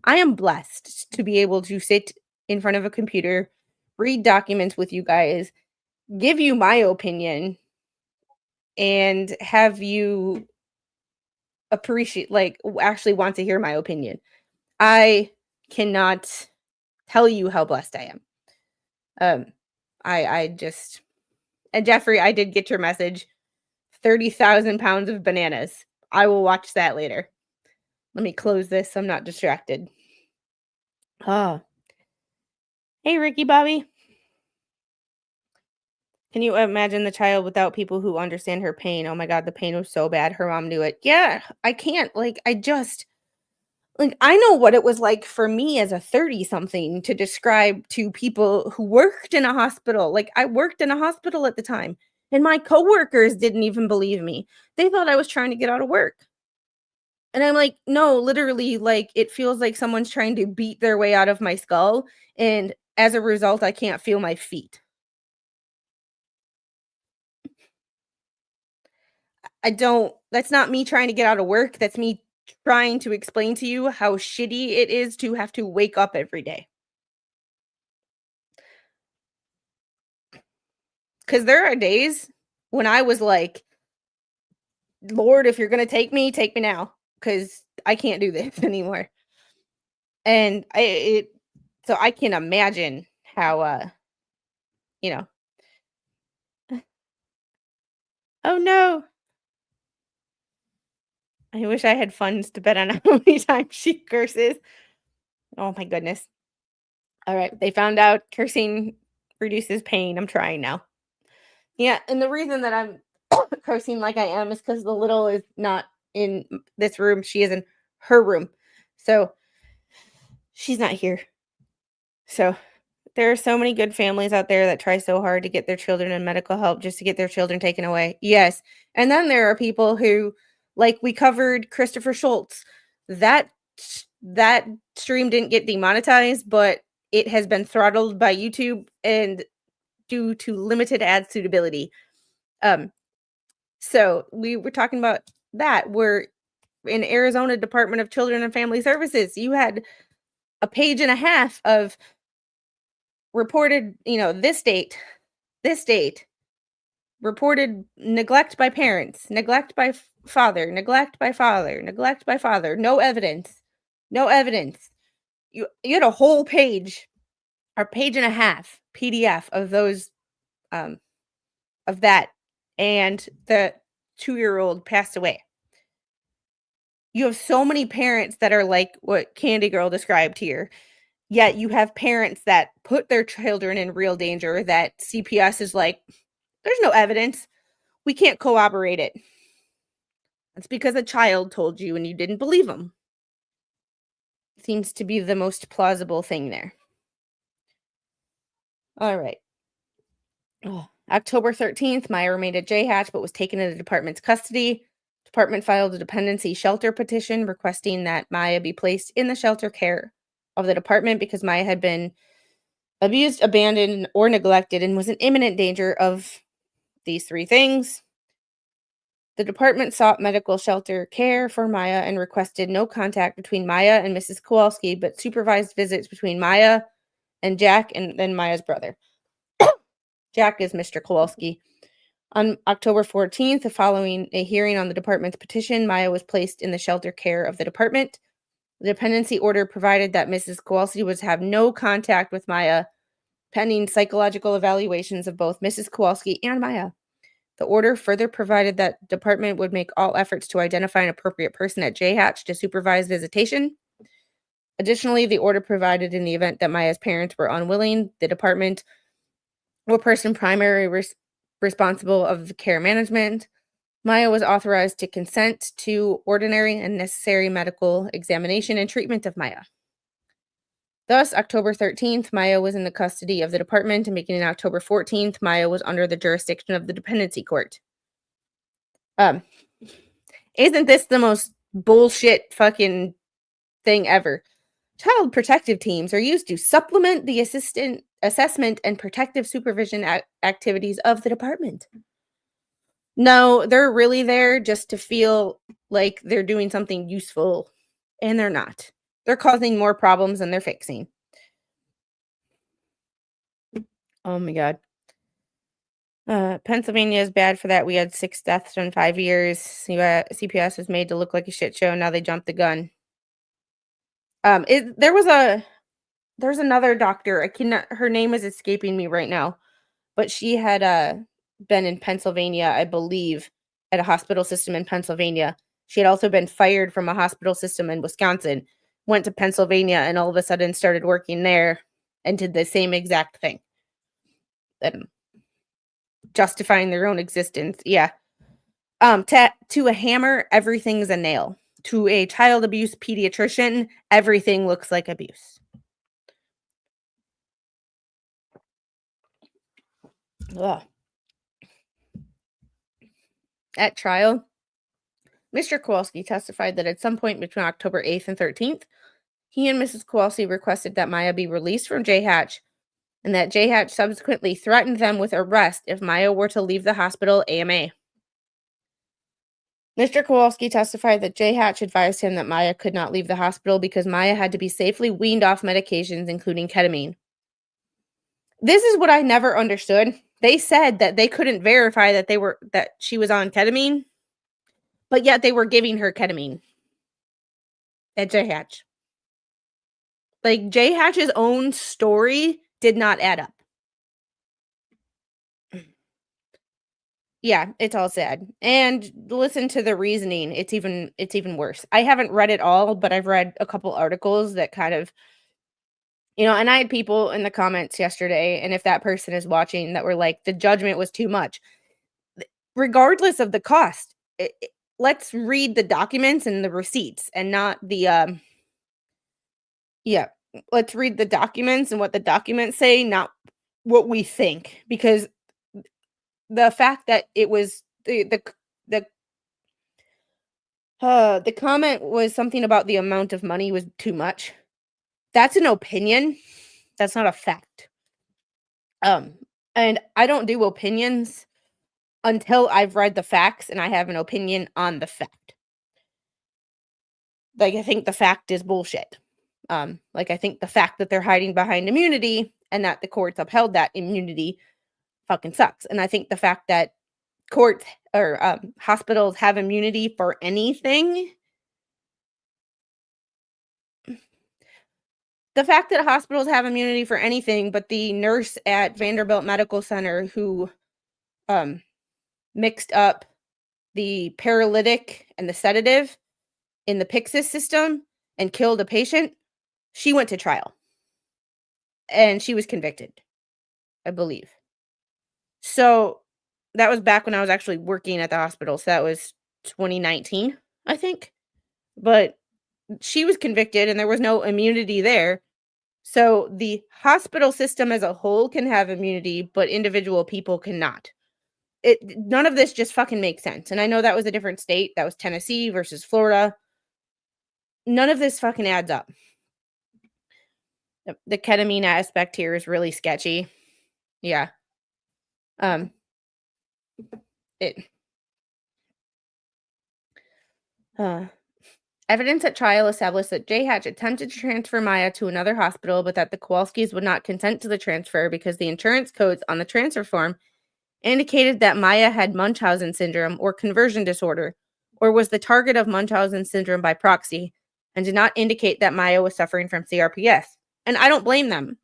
am blessed to be able to sit in front of a computer, read documents with you guys, give you my opinion, and have you appreciate, actually want to hear my opinion. I cannot tell you how blessed I am. And Jeffrey, I did get your message. 30,000 pounds of bananas. I will watch that later. Let me close this so I'm not distracted. Oh. Hey, Ricky Bobby. Can you imagine the child without people who understand her pain? Oh my God, the pain was so bad. Her mom knew it. Yeah, I can't. Like, I know what it was like for me as a 30-something to describe to people who worked in a hospital. Like, I worked in a hospital at the time, and my coworkers didn't even believe me. They thought I was trying to get out of work. And I'm like, "No, literally, like, it feels like someone's trying to beat their way out of my skull, and as a result, I can't feel my feet." I don't That's not me trying to get out of work, that's me trying to explain to you how shitty it is to have to wake up every day. Because there are days when I was like, "Lord, if you're gonna take me now, because I can't do this anymore." And so I can imagine how, you know Oh, no. I wish I had funds to bet on how many times she curses. Oh my goodness. Alright, they found out cursing reduces pain. I'm trying now. Yeah, and the reason that I'm cursing like I am is because the little is not in this room. She is in her room. So, she's not here. So, there are so many good families out there that try so hard to get their children in medical help just to get their children taken away. Yes. And then there are people who, like we covered Christopher Schultz. That that stream didn't get demonetized, but it has been throttled by YouTube and due to limited ad suitability. So we were talking about that. We're in Arizona Department of Children and Family Services. You had a page and a half of reported, this date, reported neglect by parents, neglect by father, neglect by father, neglect by father, no evidence, no evidence. You had a whole page or page and a half PDF of those, of that, and the 2-year-old passed away. You have so many parents that are like what Candy Girl described here. Yet you have parents that put their children in real danger that CPS is like, there's no evidence. We can't corroborate it. That's because a child told you and you didn't believe them. Seems to be the most plausible thing there. All right. October 13th, Maya remained at JHatch but was taken into the department's custody. Department filed a dependency shelter petition requesting that Maya be placed in the shelter care of the department because Maya had been abused, abandoned, or neglected and was in imminent danger of these 3 things. The department sought medical shelter care for Maya and requested no contact between Maya and Mrs. Kowalski, but supervised visits between Maya and Jack and then Maya's brother. Jack is Mr. Kowalski. On October 14th, following a hearing on the department's petition, Maya was placed in the shelter care of the department. The dependency order provided that Mrs. Kowalski was to have no contact with Maya, pending psychological evaluations of both Mrs. Kowalski and Maya. The order further provided that the department would make all efforts to identify an appropriate person at JHatch to supervise visitation. Additionally, the order provided in the event that Maya's parents were unwilling, the department or person primary responsible of the care management, Maya was authorized to consent to ordinary and necessary medical examination and treatment of Maya. Thus, October 13th, Maya was in the custody of the department, and beginning October 14th, Maya was under the jurisdiction of the dependency court. Isn't this the most bullshit fucking thing ever? Child protective teams are used to supplement the assessment and protective supervision activities of the department. No, they're really there just to feel like they're doing something useful, and they're not. They're causing more problems than they're fixing. Oh my God. Pennsylvania is bad for that. We had 6 deaths in 5 years. CPS was made to look like a shit show. Now they jumped the gun. There's another doctor. Her name is escaping me right now, but she had been in Pennsylvania, I believe, at a hospital system in Pennsylvania. She had also been fired from a hospital system in Wisconsin, went to Pennsylvania, and all of a sudden started working there and did the same exact thing. Justifying their own existence. Yeah. To a hammer, everything's a nail. to a child abuse pediatrician, everything looks like abuse. Ugh. At trial, Mr. Kowalski testified that at some point between October 8th and 13th, he and Mrs. Kowalski requested that Maya be released from J-Hatch, and that J-Hatch subsequently threatened them with arrest if Maya were to leave the hospital AMA. Mr. Kowalski testified that J-Hatch advised him that Maya could not leave the hospital because Maya had to be safely weaned off medications, including ketamine. This is what I never understood. They said that they couldn't verify that she was on ketamine, but yet they were giving her ketamine at J-Hatch. Like, J-Hatch's own story did not add up. Yeah, it's all sad. And listen to the reasoning. It's even worse. I haven't read it all, but I've read a couple articles that kind of, and I had people in the comments yesterday, and if that person is watching, that were like, the judgment was too much. Regardless of the cost, let's read the documents and the receipts and not the, let's read the documents and what the documents say, not what we think, because the fact that it was the comment was something about the amount of money was too much. That's an opinion. That's not a fact. And I don't do opinions until I've read the facts and I have an opinion on the fact. Like, I think the fact is bullshit. Like, I think the fact that they're hiding behind immunity and that the courts upheld that immunity fucking sucks. And I think the fact that courts or hospitals have immunity for anything, the fact that hospitals have immunity for anything, but the nurse at Vanderbilt Medical Center who mixed up the paralytic and the sedative in the Pyxis system and killed a patient, she went to trial. And she was convicted, I believe. So that was back when I was actually working at the hospital. So that was 2019, I think. But she was convicted and there was no immunity there. So the hospital system as a whole can have immunity, but individual people cannot. None of this just fucking makes sense. And I know that was a different state. That was Tennessee versus Florida. None of this fucking adds up. The ketamine aspect here is really sketchy. Yeah. Evidence at trial established that J-Hatch attempted to transfer Maya to another hospital, but that the Kowalskis would not consent to the transfer because the insurance codes on the transfer form indicated that Maya had Munchausen syndrome or conversion disorder, or was the target of Munchausen syndrome by proxy, and did not indicate that Maya was suffering from CRPS. And I don't blame them.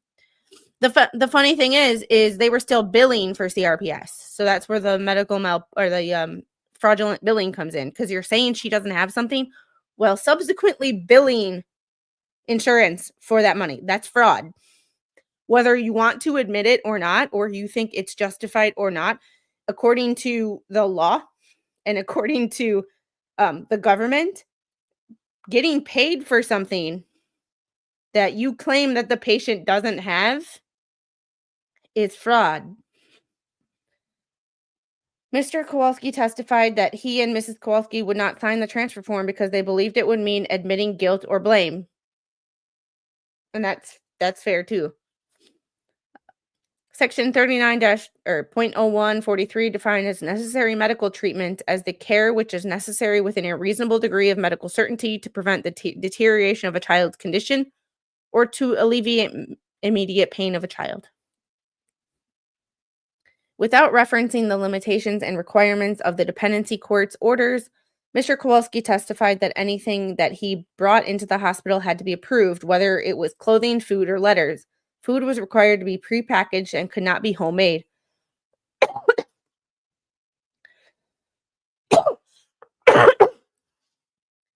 The funny thing is they were still billing for CRPS. So that's where the medical fraudulent billing comes in, because you're saying she doesn't have something, while subsequently billing insurance for that money. That's fraud. Whether you want to admit it or not, or you think it's justified or not, according to the law and according to the government, getting paid for something that you claim that the patient doesn't have is fraud. Mr. Kowalski testified that he and Mrs. Kowalski would not sign the transfer form because they believed it would mean admitting guilt or blame. And that's fair too. Section 39-.0143 defined as necessary medical treatment as the care which is necessary within a reasonable degree of medical certainty to prevent the deterioration of a child's condition or to alleviate immediate pain of a child. Without referencing the limitations and requirements of the dependency court's orders, Mr. Kowalski testified that anything that he brought into the hospital had to be approved, whether it was clothing, food, or letters. Food was required to be prepackaged and could not be homemade.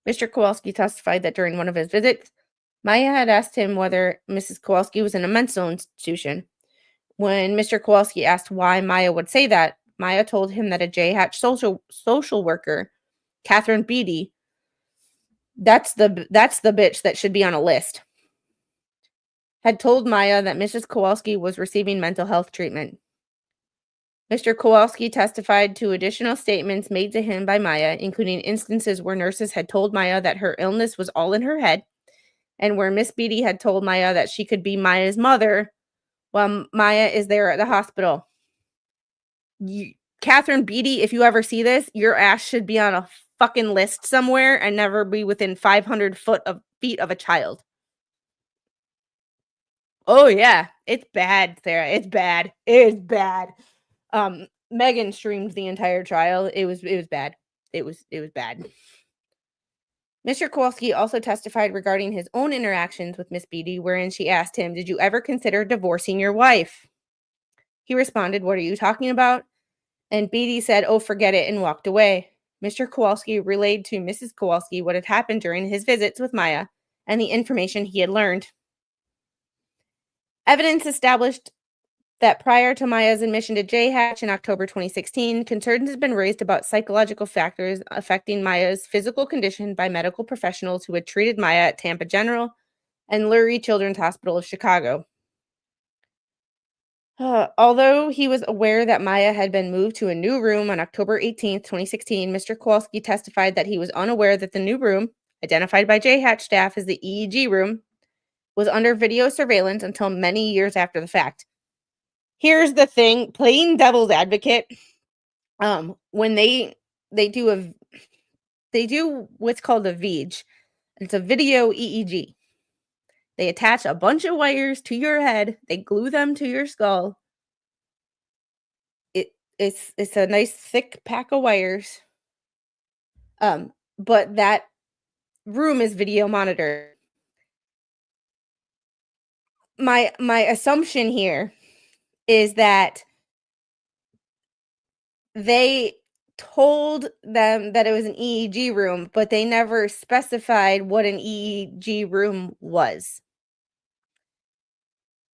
Mr. Kowalski testified that during one of his visits, Maya had asked him whether Mrs. Kowalski was in a mental institution. When Mr. Kowalski asked why Maya would say that, Maya told him that a J-Hatch social worker, Catherine Beatty, That's the bitch that should be on a list. Had told Maya that Mrs. Kowalski was receiving mental health treatment. Mr. Kowalski testified to additional statements made to him by Maya, including instances where nurses had told Maya that her illness was all in her head, and where Miss Beatty had told Maya that she could be Maya's mother while Maya is there at the hospital. Catherine Beatty, if you ever see this, your ass should be on a fucking list somewhere and never be within 500 feet of a child. Oh yeah, it's bad, Sarah. It's bad. It's bad. Megan streamed the entire trial. It was bad. It was bad. Mr. Kowalski also testified regarding his own interactions with Miss Beatty, wherein she asked him, "Did you ever consider divorcing your wife?" He responded, "What are you talking about?" And Beatty said, "Oh, forget it," and walked away. Mr. Kowalski relayed to Mrs. Kowalski what had happened during his visits with Maya and the information he had learned. Evidence established that prior to Maya's admission to JHatch in October 2016, concerns had been raised about psychological factors affecting Maya's physical condition by medical professionals who had treated Maya at Tampa General and Lurie Children's Hospital of Chicago. Although he was aware that Maya had been moved to a new room on October 18, 2016, Mr. Kowalski testified that he was unaware that the new room, identified by JHatch staff as the EEG room, was under video surveillance until many years after the fact. Here's the thing, playing devil's advocate, when they do what's called a VEEG. It's a video EEG. They attach a bunch of wires to your head, they glue them to your skull. It's a nice thick pack of wires. But that room is video monitored. My assumption here is that they told them that it was an EEG room, but they never specified what an EEG room was.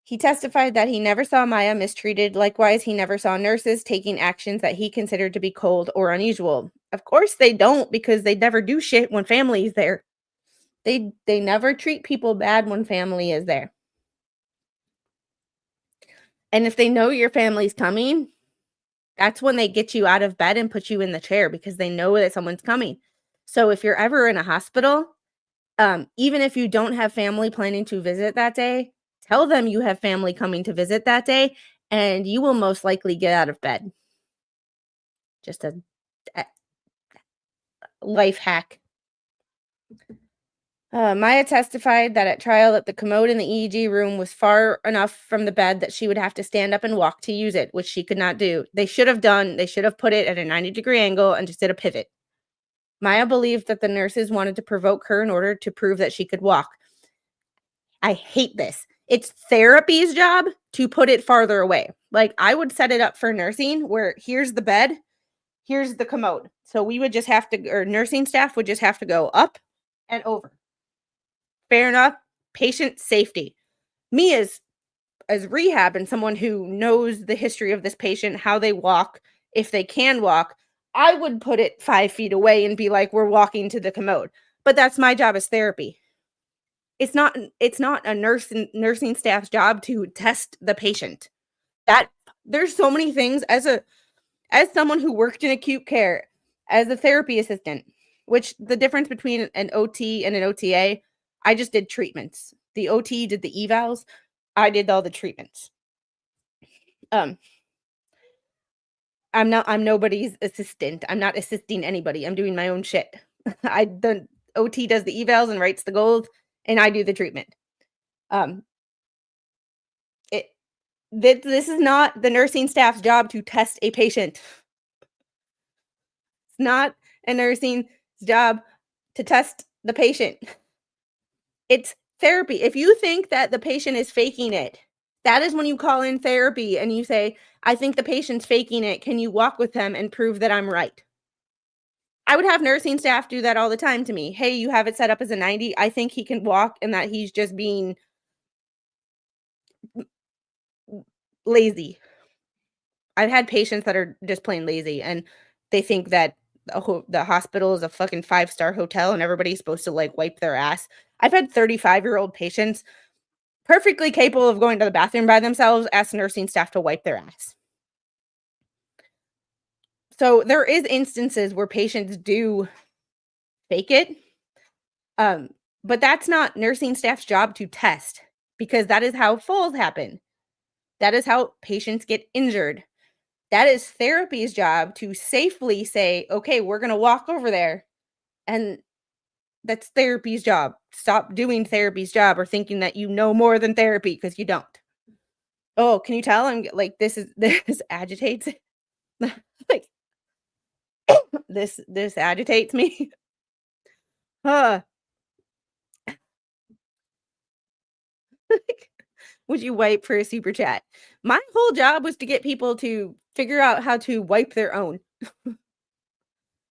He testified that he never saw Maya mistreated. Likewise, he never saw nurses taking actions that he considered to be cold or unusual. Of course they don't, because they never do shit when family is there. They never treat people bad when family is there. And if they know your family's coming, that's when they get you out of bed and put you in the chair, because they know that someone's coming. So if you're ever in a hospital, even if you don't have family planning to visit that day, tell them you have family coming to visit that day, and you will most likely get out of bed. Just a life hack. Maya testified that at trial that the commode in the EEG room was far enough from the bed that she would have to stand up and walk to use it, which she could not do. They should have put it at a 90-degree angle and just did a pivot. Maya believed that the nurses wanted to provoke her in order to prove that she could walk. I hate this. It's therapy's job to put it farther away. Like, I would set it up for nursing where here's the bed, here's the commode. So we would just have to, or nursing staff would just have to go up and over. Fair enough. Patient safety. Me as rehab and someone who knows the history of this patient, how they walk, if they can walk, I would put it 5 feet away and be like, we're walking to the commode. But that's my job as therapy. It's not a nursing staff's job to test the patient. That there's so many things as someone who worked in acute care, as a therapy assistant, which the difference between an OT and an OTA, I just did treatments. The OT did the evals. I did all the treatments. I'm nobody's assistant. I'm not assisting anybody. I'm doing my own shit. The OT does the evals and writes the goals, and I do the treatment. This is not the nursing staff's job to test a patient. It's not a nursing job to test the patient. It's therapy. If you think that the patient is faking it, that is when you call in therapy and you say, I think the patient's faking it. Can you walk with them and prove that I'm right? I would have nursing staff do that all the time to me. Hey, you have it set up as a 90. I think he can walk and that he's just being lazy. I've had patients that are just plain lazy and they think that the hospital is a fucking 5-star hotel and everybody's supposed to like wipe their ass. I've had 35-year-old patients perfectly capable of going to the bathroom by themselves ask nursing staff to wipe their ass. So there is instances where patients do fake it. But that's not nursing staff's job to test, because that is how falls happen. That is how patients get injured. That is therapy's job to safely say, okay, we're going to walk over there. And that's therapy's job. Stop doing therapy's job or thinking that you know more than therapy, because you don't. Oh, can you tell? I'm like, this agitates. Like, this agitates me. Would you wipe for a super chat? My whole job was to get people to figure out how to wipe their own.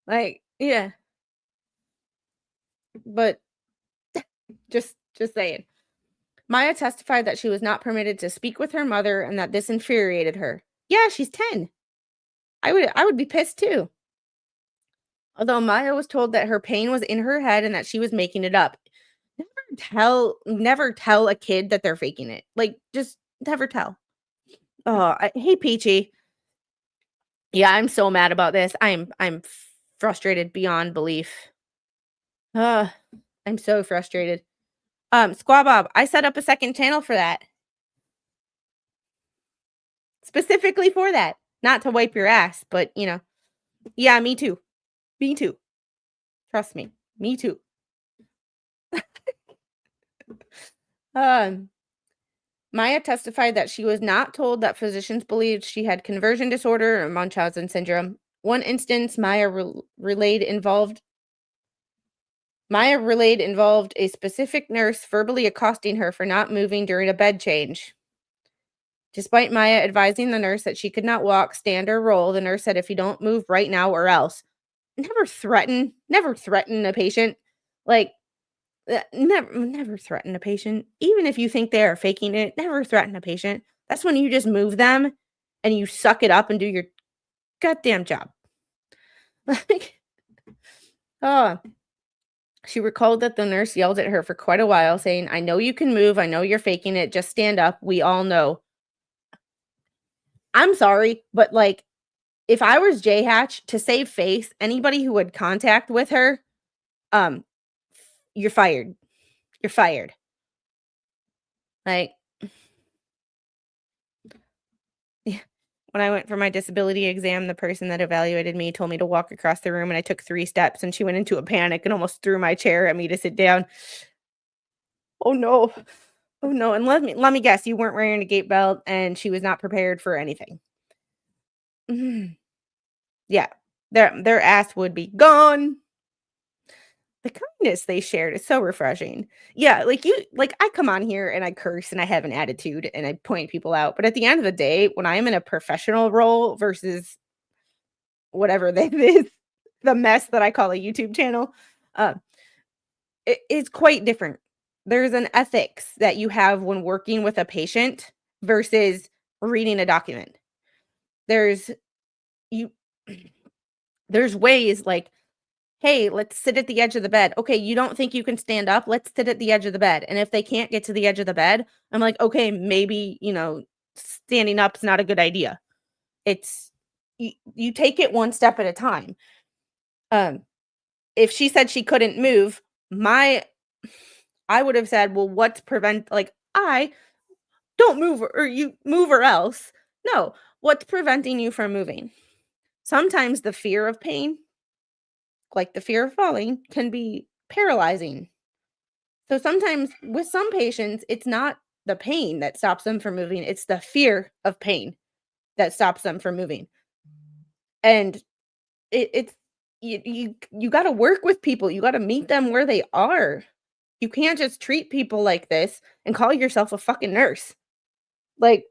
Like, yeah. But just saying. Maya testified that she was not permitted to speak with her mother and that this infuriated her. Yeah, she's 10. I would be pissed too. Although Maya was told that her pain was in her head and that she was making it up. Never tell a kid that they're faking it. Like, just never tell. Oh, hey Peachy. Yeah, I'm so mad about this. I'm frustrated beyond belief. I'm so frustrated. Squaw Bob, I set up a second channel for that. Specifically for that. Not to wipe your ass, but you know. Yeah, me too. Me too. Trust me. Me too. Maya testified that she was not told that physicians believed she had conversion disorder or Munchausen syndrome. One instance Maya relayed involved a specific nurse verbally accosting her for not moving during a bed change. Despite Maya advising the nurse that she could not walk, stand, or roll, the nurse said, "If you don't move right now or else." Never threaten a patient. Like, never threaten a patient. Even if you think they are faking it, never threaten a patient. That's when you just move them and you suck it up and do your goddamn job. Like, she recalled that the nurse yelled at her for quite a while, saying, "I know you can move. I know you're faking it. Just stand up. We all know." I'm sorry, but like, if I was J Hatch, to save face, anybody who had contact with her, you're fired. You're fired. Like, yeah. When I went for my disability exam, the person that evaluated me told me to walk across the room, and I took 3 steps, and she went into a panic and almost threw my chair at me to sit down. Oh no. Oh no. And let me guess, you weren't wearing a gait belt and she was not prepared for anything. Yeah. Their ass would be gone. The kindness they shared is so refreshing. Yeah, like I come on here and I curse and I have an attitude and I point people out, but at the end of the day, when I am in a professional role versus whatever that is, the mess that I call a YouTube channel, it's quite different. There's an ethics that you have when working with a patient versus reading a document. There's ways like, hey, let's sit at the edge of the bed. Okay, you don't think you can stand up? Let's sit at the edge of the bed. And if they can't get to the edge of the bed, I'm like, okay, maybe, standing up is not a good idea. It's, you take it one step at a time. If she said she couldn't move, I would have said, well, what's don't move or you move or else. No, what's preventing you from moving? Sometimes the fear of pain, like the fear of falling, can be paralyzing. So sometimes with some patients, it's not the pain that stops them from moving. It's the fear of pain that stops them from moving. And you got to work with people. You got to meet them where they are. You can't just treat people like this and call yourself a fucking nurse. Like,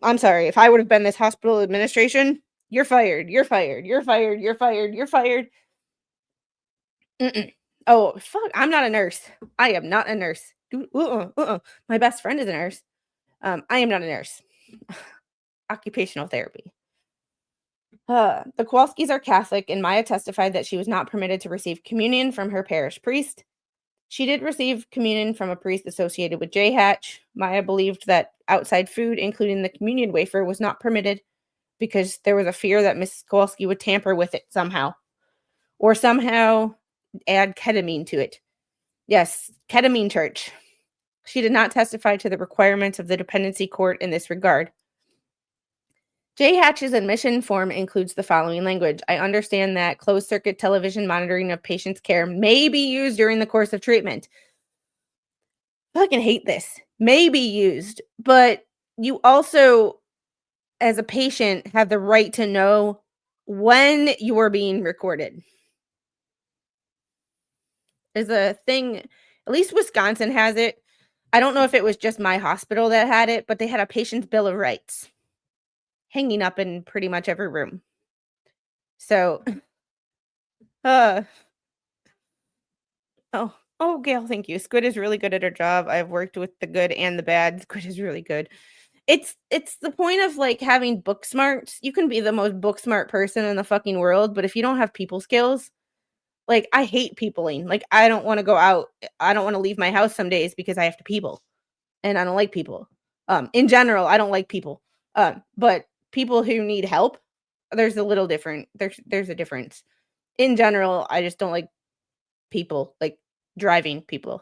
I'm sorry. If I would have been this hospital administration, you're fired. You're fired. You're fired. You're fired. You're fired. Oh, fuck. I'm not a nurse. I am not a nurse. My best friend is a nurse. I am not a nurse. Occupational therapy. The Kowalskis are Catholic, and Maya testified that she was not permitted to receive communion from her parish priest. She did receive communion from a priest associated with J Hatch. Maya believed that outside food, including the communion wafer, was not permitted because there was a fear that Mrs. Kowalski would tamper with it somehow, or somehow add ketamine to it. Yes, ketamine church. She did not testify to the requirements of the dependency court in this regard. J Hatch's admission form includes the following language. I understand that closed-circuit television monitoring of patients' care may be used during the course of treatment. I fucking hate this. May be used, but you also, as a patient, have the right to know when you are being recorded. There's a thing, at least Wisconsin has it. I don't know if it was just my hospital that had it, but they had a patient's bill of rights hanging up in pretty much every room. So, oh, Gail, thank you. Squid is really good at her job. I've worked with the good and the bad. Squid is really good. It's the point of like having book smarts. You can be the most book smart person in the fucking world, but if you don't have people skills, like I hate peopling. Like I don't want to go out. I don't want to leave my house some days because I have to people, and I don't like people. In general, I don't like people. But people who need help, there's a little different. There's a difference. In general, I just don't like people, like driving people.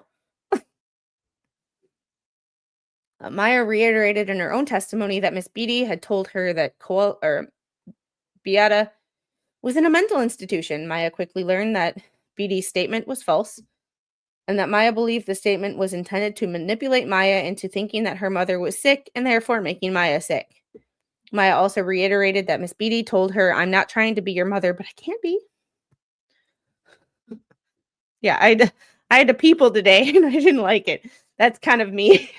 Maya reiterated in her own testimony that Miss Beatty had told her that Beata was in a mental institution. Maya quickly learned that Beatty's statement was false, and that Maya believed the statement was intended to manipulate Maya into thinking that her mother was sick and therefore making Maya sick. Maya also reiterated that Miss Beatty told her, I'm not trying to be your mother, but I can't be. Yeah, I had to people today, and I didn't like it. That's kind of me.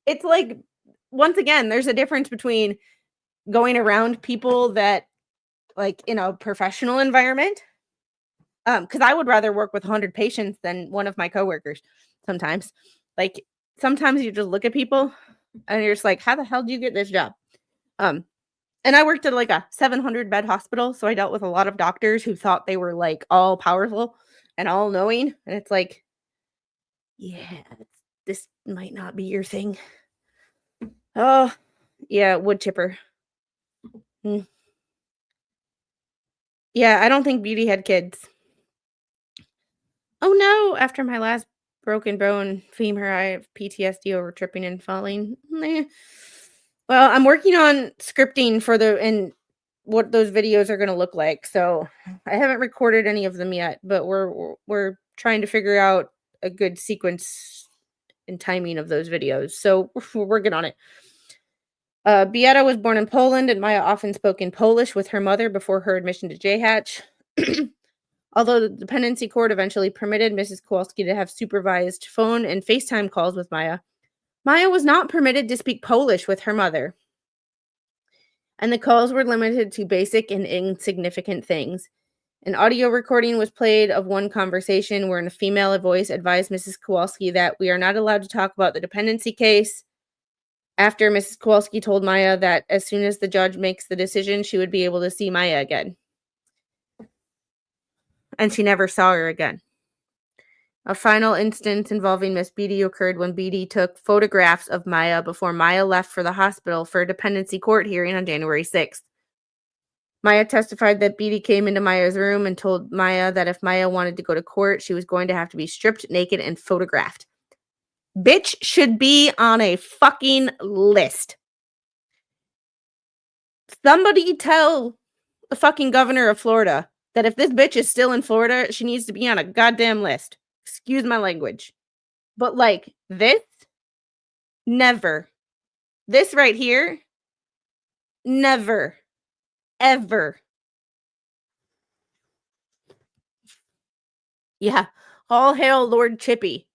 It's like, once again, there's a difference between going around people that, like, in a professional environment, because I would rather work with 100 patients than one of my coworkers sometimes. Like, sometimes you just look at people, and you're just like, how the hell do you get this job? And I worked at, like, a 700-bed hospital, so I dealt with a lot of doctors who thought they were, like, all-powerful and all-knowing, and it's like, yeah, this might not be your thing. Oh, yeah, wood chipper. Yeah, I don't think Beauty had kids. Oh, no, after my last broken bone femur, I have PTSD over tripping and falling. Well, I'm working on scripting for and what those videos are gonna look like, so I haven't recorded any of them yet, but we're trying to figure out a good sequence and timing of those videos, so we're working on it. Beata was born in Poland, and Maya often spoke in Polish with her mother before her admission to J-Hatch. Although the dependency court eventually permitted Mrs. Kowalski to have supervised phone and FaceTime calls with Maya, Maya was not permitted to speak Polish with her mother. And the calls were limited to basic and insignificant things. An audio recording was played of one conversation wherein a female voice advised Mrs. Kowalski that we are not allowed to talk about the dependency case. After Mrs. Kowalski told Maya that as soon as the judge makes the decision, she would be able to see Maya again. And she never saw her again. A final instance involving Miss Beatty occurred when Beatty took photographs of Maya before Maya left for the hospital for a dependency court hearing on January 6th. Maya testified that Beatty came into Maya's room and told Maya that if Maya wanted to go to court, she was going to have to be stripped naked and photographed. Bitch should be on a fucking list. Somebody tell the fucking governor of Florida that if this bitch is still in Florida, she needs to be on a goddamn list. Excuse my language. But like this, never. This right here, never, ever. Yeah. All hail Lord Chippy.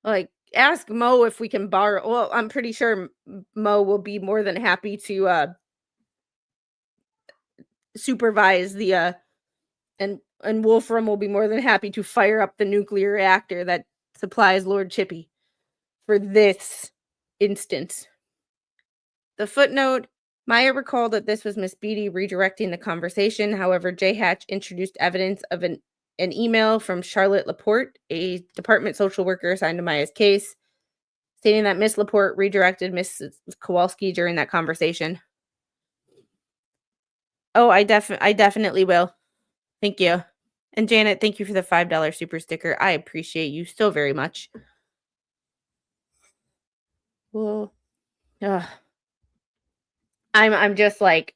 Like, ask Mo if we can borrow. Well, I'm pretty sure Mo will be more than happy to supervise the and Wolfram will be more than happy to fire up the nuclear reactor that supplies Lord Chippy for this instance. The footnote Maya recalled that this was Miss Beatty redirecting the conversation. However, J. Hatch introduced evidence of an email from Charlotte Laporte, a department social worker assigned to Maya's case, stating that Miss Laporte redirected Miss Kowalski during that conversation. Oh, I definitely will. Thank you. And Janet, thank you for the $5 super sticker. I appreciate you so very much. Well, I'm just like,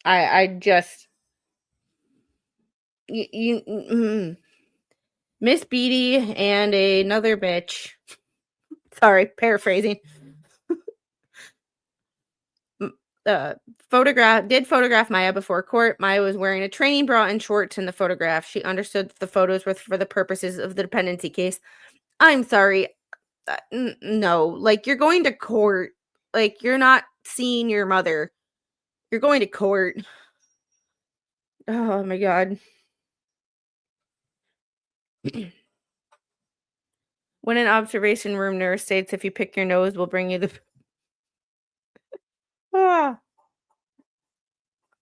I just, Miss Beatty and another bitch. Sorry, paraphrasing. Photograph Maya before court. Maya was wearing a training bra and shorts in the photograph. She understood that the photos were for the purposes of the dependency case. I'm sorry. No, like, you're going to court. Like, you're not seeing your mother. You're going to court. Oh my God. When an observation room nurse states, if you pick your nose, we'll bring you the... Ah.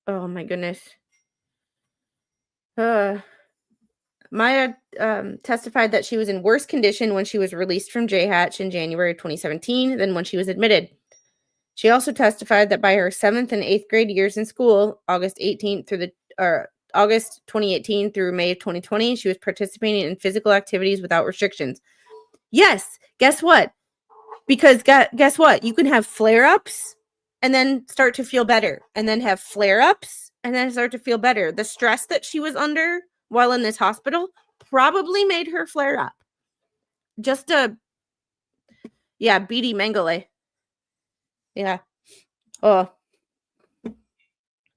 Oh my goodness. Maya testified that she was in worse condition when she was released from J-Hatch in January 2017 than when she was admitted. She also testified that by her 7th and 8th grade years in school, August 2018 through May of 2020, she was participating in physical activities without restrictions. Yes, guess what? Because guess what? You can have flare-ups and then start to feel better, and then have flare-ups and then start to feel better. The stress that she was under while in this hospital probably made her flare up. Beatty Mengele. Yeah. Oh.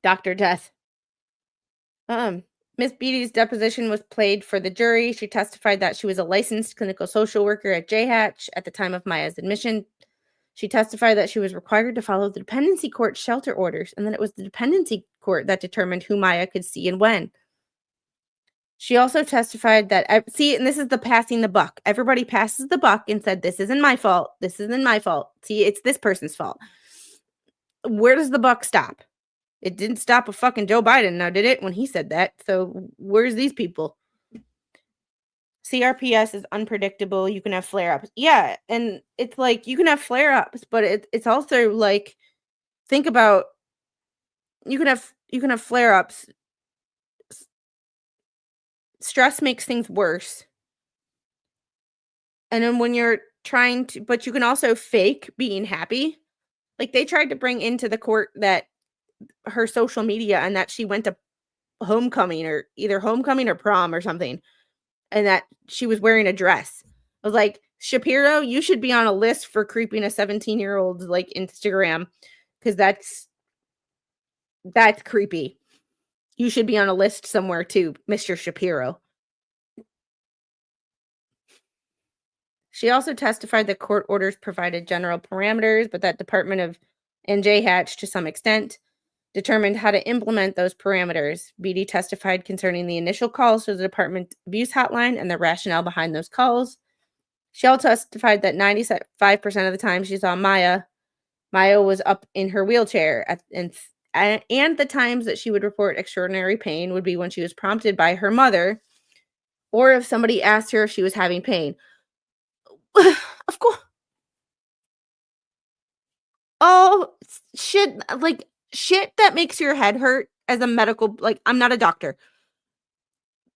Dr. Death. Miss Beatty's deposition was played for the jury. She testified that she was a licensed clinical social worker at J-Hatch at the time of Maya's admission. She testified that she was required to follow the dependency court shelter orders, and that it was the dependency court that determined who Maya could see and when. She also testified that, and this is the passing the buck. Everybody passes the buck and said, this isn't my fault. This isn't my fault. See, it's this person's fault. Where does the buck stop? It didn't stop with fucking Joe Biden, now did it, when he said that? So where's these people? CRPS is unpredictable. You can have flare-ups. Yeah, and it's like, you can have flare-ups, but it's also like, think about, you can have flare-ups. Stress makes things worse. And then when you're trying to, but you can also fake being happy. Like, they tried to bring into the court that her social media and that she went to homecoming, or either homecoming or prom or something, and that she was wearing a dress. I was like, Shapiro, you should be on a list for creeping a 17-year-old's like Instagram, because that's creepy. You should be on a list somewhere too, Mr. Shapiro. She also testified that court orders provided general parameters, but that Department of and J-Hatch, to some extent, determined how to implement those parameters. Beatty testified concerning the initial calls to the department abuse hotline and the rationale behind those calls. She also testified that 95% of the time she saw Maya was up in her wheelchair, and the times that she would report extraordinary pain would be when she was prompted by her mother, or if somebody asked her if she was having pain. Of course. Oh, shit that makes your head hurt as a medical, like, I'm not a doctor.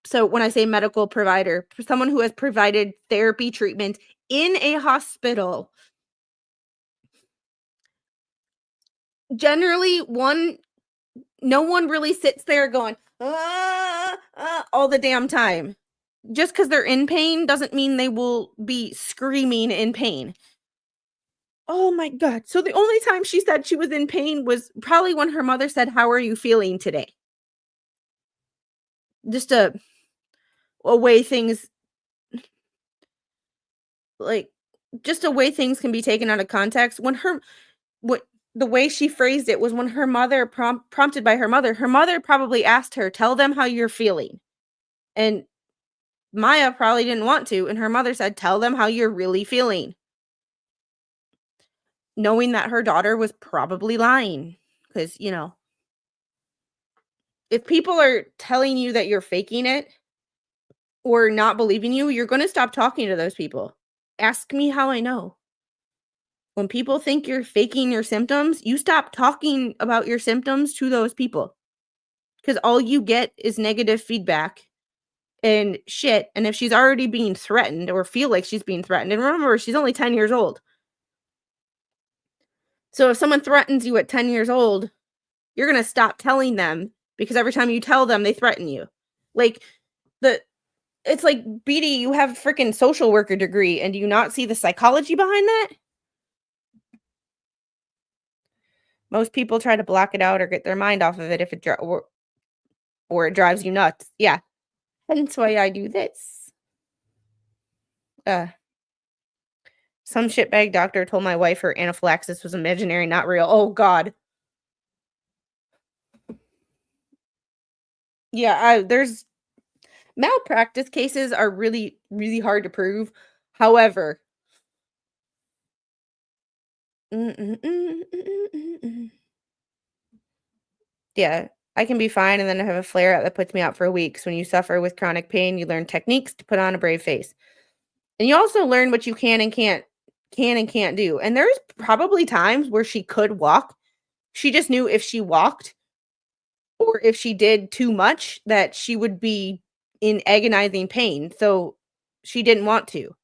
So when I say medical provider, for someone who has provided therapy treatment in a hospital, generally no one really sits there going, all the damn time. Just because they're in pain doesn't mean they will be screaming in pain. Oh my God. So the only time she said she was in pain was probably when her mother said, "How are you feeling today?" Just a way things, like, just a way things can be taken out of context. When the way she phrased it was when her mother, prompted by her mother probably asked her, "Tell them how you're feeling." And Maya probably didn't want to, and her mother said, "Tell them how you're really feeling." knowing that her daughter was probably lying. Because, if people are telling you that you're faking it or not believing you, you're going to stop talking to those people. Ask me how I know. When people think you're faking your symptoms, you stop talking about your symptoms to those people. Because all you get is negative feedback and shit. And if she's already being threatened or feel like she's being threatened, and remember, she's only 10 years old. So if someone threatens you at 10 years old, you're going to stop telling them because every time you tell them, they threaten you. It's like, Beatty, you have a freaking social worker degree, and do you not see the psychology behind that? Most people try to block it out or get their mind off of it if it or it drives you nuts. Yeah. Hence why I do this. Some shitbag doctor told my wife her anaphylaxis was imaginary, not real. Oh, God. Yeah, there's malpractice cases are really, really hard to prove. However, yeah, I can be fine and then have a flare-up that puts me out for weeks. When you suffer with chronic pain, you learn techniques to put on a brave face. And you also learn what you can and can't do. And there's probably times where she could walk. She just knew if she walked or if she did too much that she would be in agonizing pain. So she didn't want to.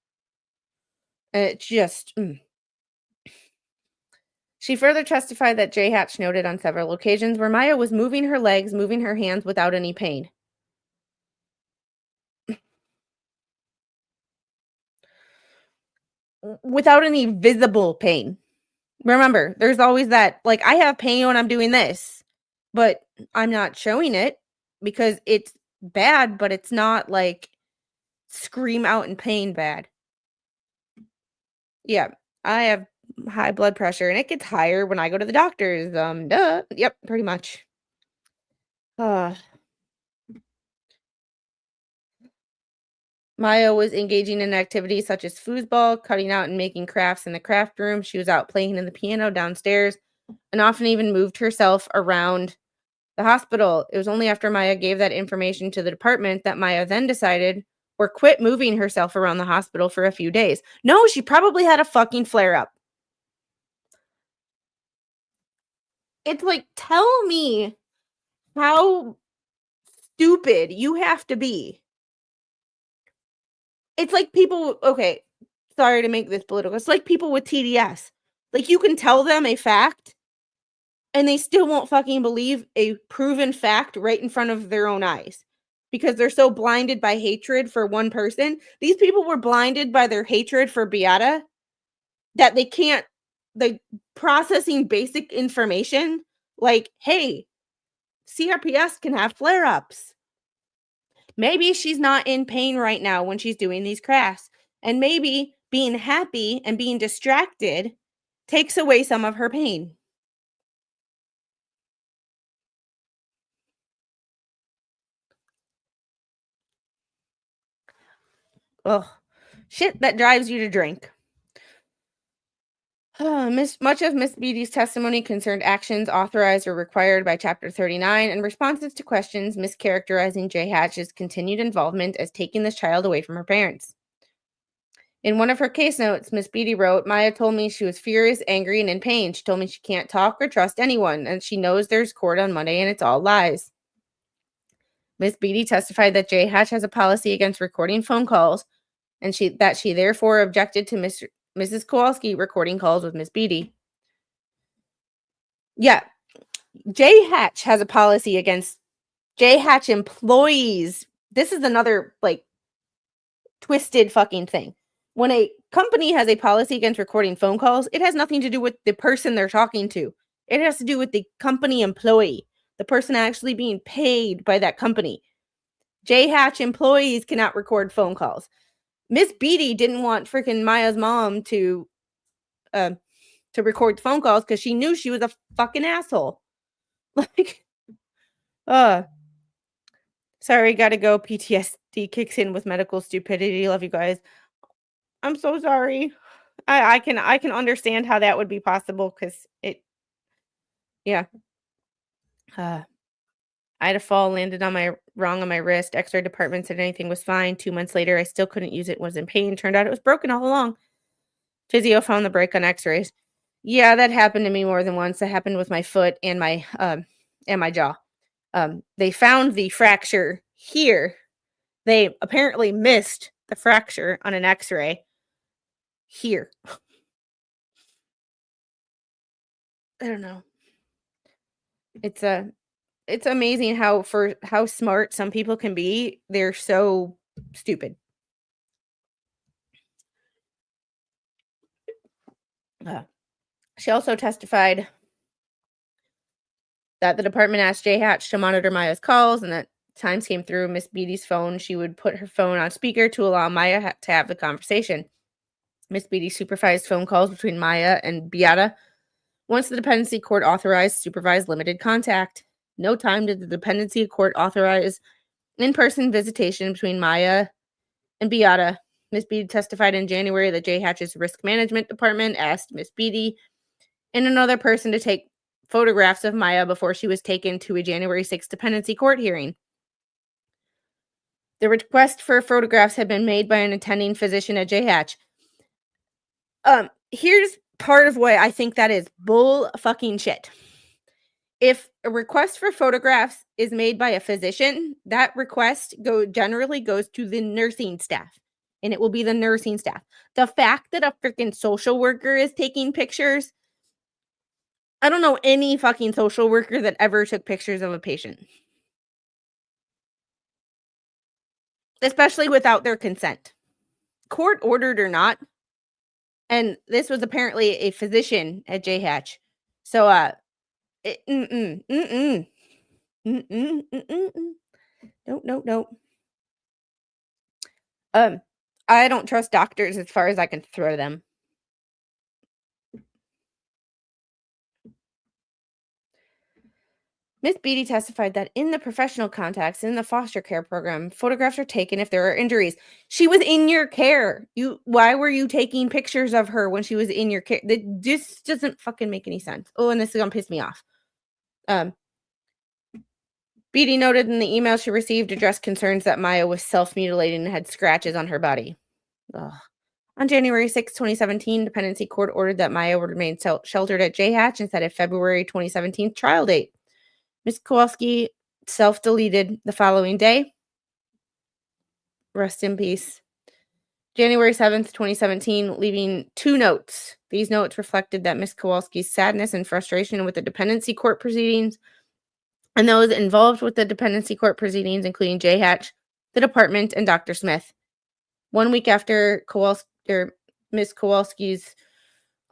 And it's just She further testified that J. Hatch noted on several occasions where Maya was moving her legs, moving her hands without any pain. Without any visible pain. Remember, there's always that, like, I have pain when I'm doing this, but I'm not showing it because it's bad, but it's not like scream out in pain bad. Yeah, I have high blood pressure and it gets higher when I go to the doctors. Duh. Yep, pretty much. Maya was engaging in activities such as foosball, cutting out and making crafts in the craft room. She was out playing in the piano downstairs and often even moved herself around the hospital. It was only after Maya gave that information to the department that Maya then decided or quit moving herself around the hospital for a few days. No, she probably had a fucking flare-up. It's like, tell me how stupid you have to be. It's like people, okay, sorry to make this political. It's like people with TDS. Like, you can tell them a fact and they still won't fucking believe a proven fact right in front of their own eyes because they're so blinded by hatred for one person. These people were blinded by their hatred for Beata that they can't, processing basic information like, hey, CRPS can have flare-ups. Maybe she's not in pain right now when she's doing these crafts. And maybe being happy and being distracted takes away some of her pain. Ugh. Shit that drives you to drink. Much of Miss Beatty's testimony concerned actions authorized or required by Chapter 39 and responses to questions mischaracterizing J. Hatch's continued involvement as taking this child away from her parents. In one of her case notes, Miss Beatty wrote, Maya told me she was furious, angry, and in pain. She told me she can't talk or trust anyone, and she knows there's court on Monday and it's all lies. Miss Beatty testified that J. Hatch has a policy against recording phone calls, and she therefore objected to Mrs. Kowalski recording calls with Miss Beatty. Yeah, J. Hatch has a policy against J. Hatch employees. This is another, like, twisted fucking thing. When a company has a policy against recording phone calls, it has nothing to do with the person they're talking to. It has to do with the company employee, the person actually being paid by that company. J. Hatch employees cannot record phone calls. Miss Beatty didn't want freaking Maya's mom to record phone calls because she knew she was a fucking asshole. Like, sorry, gotta go. PTSD kicks in with medical stupidity. Love you guys. I'm so sorry. I can understand how that would be possible because yeah. I had a fall, landed on my wrist. X-ray department said anything was fine. 2 months later, I still couldn't use it. Was in pain. Turned out it was broken all along. Physio found the break on X-rays. Yeah, that happened to me more than once. That happened with my foot and my jaw. They found the fracture here. They apparently missed the fracture on an X-ray here. I don't know. It's amazing how smart some people can be. They're so stupid. She also testified that the department asked J Hatch to monitor Maya's calls, and that times came through Miss Beatty's phone. She would put her phone on speaker to allow Maya to have the conversation. Miss Beatty supervised phone calls between Maya and Beata. Once the dependency court authorized supervised limited contact. No time did the dependency court authorize in-person visitation between Maya and Beata. Miss Beatty testified in January that J Hatch's risk management department asked Miss Beatty and another person to take photographs of Maya before she was taken to a January 6th dependency court hearing. The request for photographs had been made by an attending physician at J Hatch. Here's part of why I think that is bull fucking shit. If a request for photographs is made by a physician, that request generally goes to the nursing staff, and it will be the nursing staff. The fact that a freaking social worker is taking pictures, I don't know any fucking social worker that ever took pictures of a patient, especially without their consent, court ordered or not. And this was apparently a physician at J Hatch, so Nope. I don't trust doctors as far as I can throw them. Miss Beatty testified that in the professional contacts in the foster care program, photographs are taken if there are injuries. She was in your care. Why were you taking pictures of her when she was in your care? This doesn't fucking make any sense. Oh, and this is gonna piss me off. Beatty noted in the email she received addressed concerns that Maya was self-mutilating and had scratches on her body. Ugh. On January 6, 2017, dependency court ordered that Maya would remain sheltered at J Hatch and set a February 2017 trial date. Ms. Kowalski self-deleted the following day. Rest in peace. January 7th, 2017, leaving 2 notes. These notes reflected that Ms. Kowalski's sadness and frustration with the dependency court proceedings and those involved with the dependency court proceedings, including J Hatch, the department, and Dr. Smith. 1 week after Ms. Kowalski's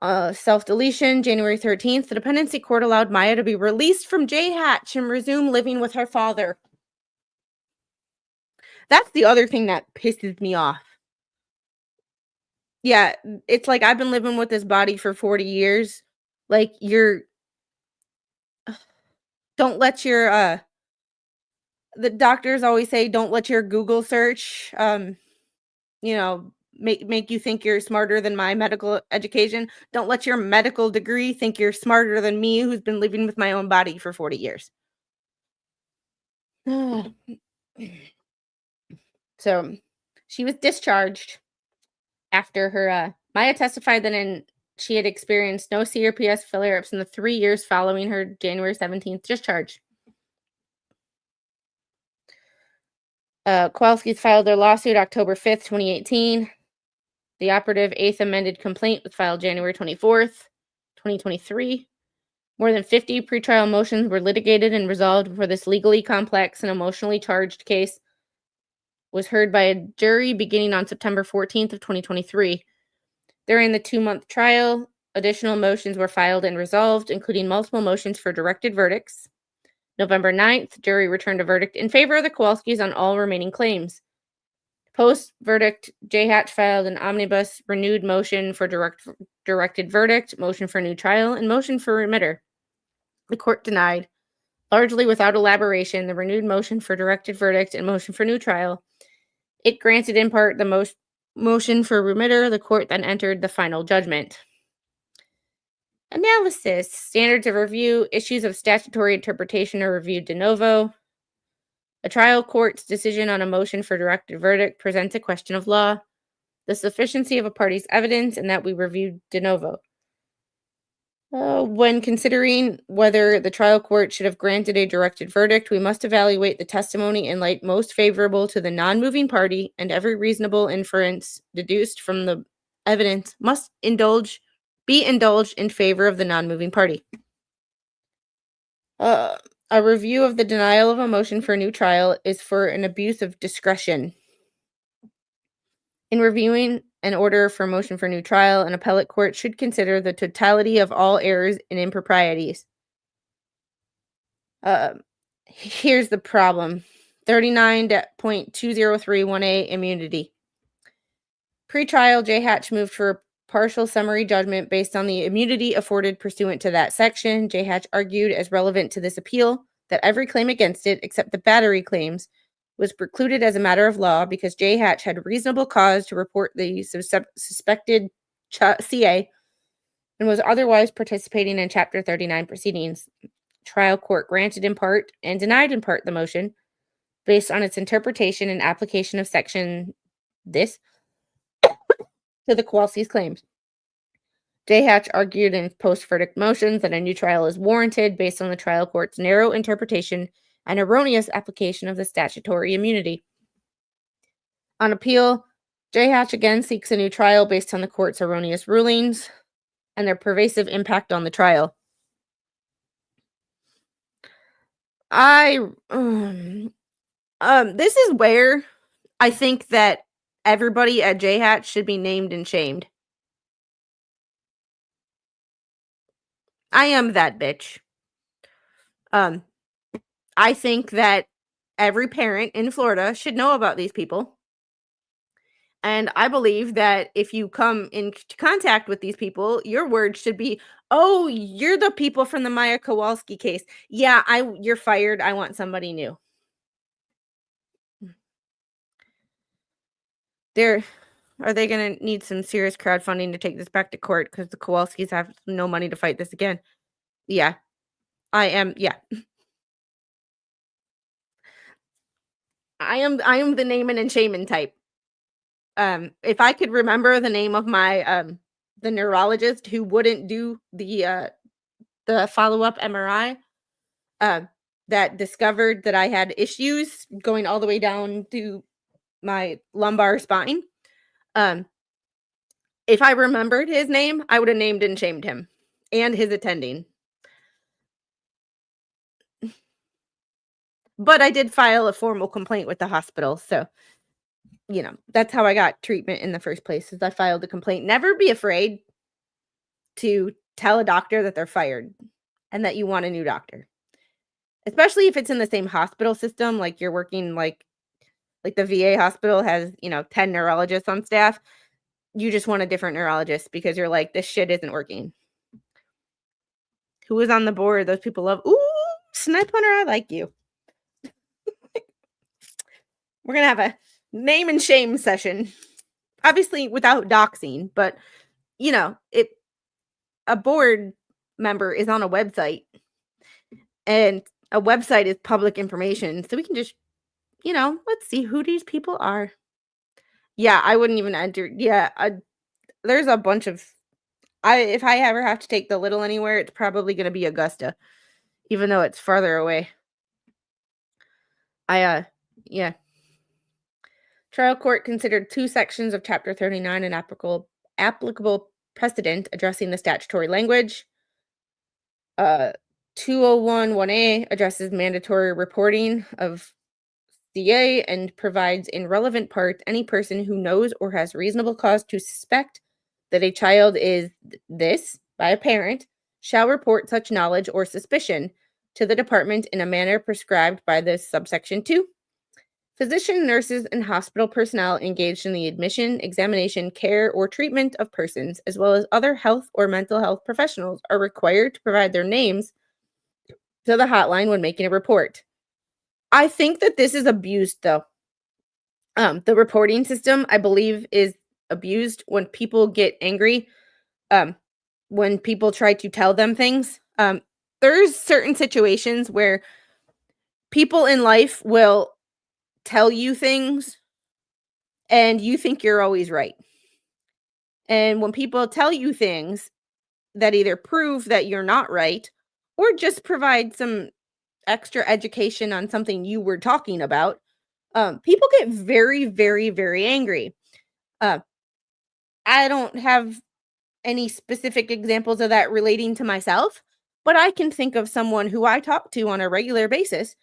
self-deletion, January 13th, the dependency court allowed Maya to be released from J Hatch and resume living with her father. That's the other thing that pisses me off. Yeah, it's like I've been living with this body for 40 years. Like, don't let your the doctors always say don't let your Google search make you think you're smarter than my medical education. Don't let your medical degree think you're smarter than me, who's been living with my own body for 40 years. So she was discharged after her Maya testified that she had experienced no CRPS flare-ups in the 3 years following her January 17th discharge. Kowalski's filed their lawsuit October 5th, 2018. The operative 8th amended complaint was filed January 24th, 2023. More than 50 pretrial motions were litigated and resolved before this legally complex and emotionally charged case was heard by a jury beginning on September 14th of 2023. During the 2-month trial, additional motions were filed and resolved, including multiple motions for directed verdicts. November 9th, jury returned a verdict in favor of the Kowalskis on all remaining claims. Post-verdict, J Hatch filed an omnibus renewed motion for directed verdict, motion for new trial, and motion for remitter. The court denied, largely without elaboration, the renewed motion for directed verdict and motion for new trial. It granted in part the motion for remitter, the court then entered the final judgment. Analysis. Standards of review. Issues of statutory interpretation are reviewed de novo. A trial court's decision on a motion for directed verdict presents a question of law, the sufficiency of a party's evidence, and that we reviewed de novo. When considering whether the trial court should have granted a directed verdict, we must evaluate the testimony in light most favorable to the non-moving party, and every reasonable inference deduced from the evidence must be indulged in favor of the non-moving party. A review of the denial of a motion for a new trial is for an abuse of discretion. In reviewing an order for motion for new trial, an appellate court should consider the totality of all errors and improprieties. Here's the problem. 39.2031A immunity. Pre-trial, J. Hatch moved for a partial summary judgment based on the immunity afforded pursuant to that section. J. Hatch argued, as relevant to this appeal, that every claim against it, except the battery claims, was precluded as a matter of law because J. Hatch had reasonable cause to report the suspected CA and was otherwise participating in Chapter 39 proceedings. Trial court granted in part and denied in part the motion based on its interpretation and application of section this to the Kowalski's claims. J. Hatch argued in post-verdict motions that a new trial is warranted based on the trial court's narrow interpretation and erroneous application of the statutory immunity. On appeal, J. Hatch again seeks a new trial based on the court's erroneous rulings and their pervasive impact on the trial. This is where I think that everybody at J. Hatch should be named and shamed. I am that bitch. I think that every parent in Florida should know about these people. And I believe that if you come into contact with these people, your words should be, oh, you're the people from the Maya Kowalski case. Yeah, you're fired. I want somebody new. Are they going to need some serious crowdfunding to take this back to court because the Kowalskis have no money to fight this again? Yeah, I am. Yeah. I am the naming and shaming type. If I could remember the name of my the neurologist who wouldn't do the follow-up MRI that discovered that I had issues going all the way down to my lumbar spine. If I remembered his name, I would have named and shamed him and his attending. But I did file a formal complaint with the hospital, so, you know, that's how I got treatment in the first place, is I filed a complaint. Never be afraid to tell a doctor that they're fired and that you want a new doctor. Especially if it's in the same hospital system, like you're working like the VA hospital has, 10 neurologists on staff. You just want a different neurologist because you're like, this shit isn't working. Who was on the board? Those people love, ooh, Snipe Hunter, I like you. We're going to have a name and shame session. Obviously without doxing, but, a board member is on a website. And a website is public information. So we can just, let's see who these people are. Yeah, I wouldn't even enter. Yeah, there's a bunch of... if I ever have to take the little anywhere, it's probably going to be Augusta. Even though it's farther away. Yeah. Trial court considered 2 sections of Chapter 39 and applicable precedent addressing the statutory language. 201(1)A addresses mandatory reporting of CA and provides in relevant part any person who knows or has reasonable cause to suspect that a child is this by a parent shall report such knowledge or suspicion to the department in a manner prescribed by this subsection 2. Physician, nurses, and hospital personnel engaged in the admission, examination, care, or treatment of persons, as well as other health or mental health professionals, are required to provide their names to the hotline when making a report. I think that this is abused, though. The reporting system, I believe, is abused when people get angry, when people try to tell them things. There's certain situations where people in life will tell you things and you think you're always right. And when people tell you things that either prove that you're not right or just provide some extra education on something you were talking about, people get very, very, very angry. Uh, I don't have any specific examples of that relating to myself, but I can think of someone who I talk to on a regular basis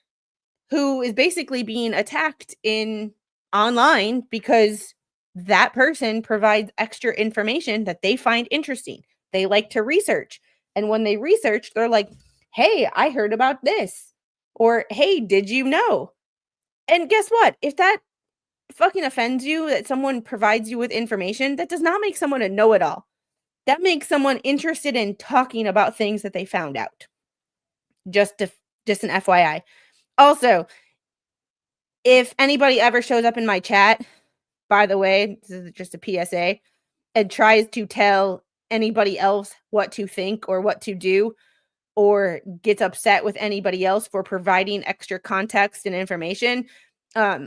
who is basically being attacked in online because that person provides extra information that they find interesting. They like to research. And when they research, they're like, "Hey, I heard about this." Or, "Hey, did you know?" And guess what? If that fucking offends you that someone provides you with information, that does not make someone a know-it-all. That makes someone interested in talking about things that they found out. Just an FYI. Also, if anybody ever shows up in my chat, by the way, this is just a PSA, and tries to tell anybody else what to think or what to do, or gets upset with anybody else for providing extra context and information,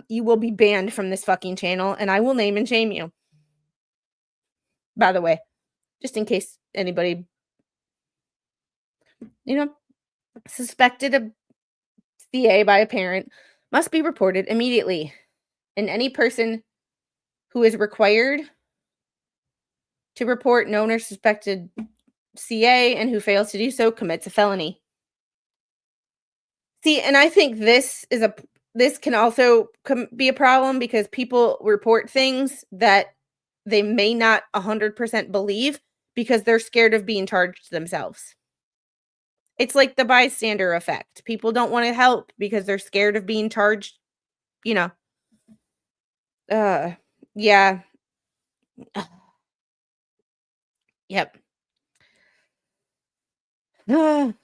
you will be banned from this fucking channel, and I will name and shame you. By the way, just in case anybody, suspected of CA by a parent must be reported immediately. And any person who is required to report known or suspected CA and who fails to do so commits a felony. See, and I think this can also be a problem because people report things that they may not 100% believe because they're scared of being charged themselves. It's like the bystander effect. People don't want to help because they're scared of being charged, yeah. Yep. The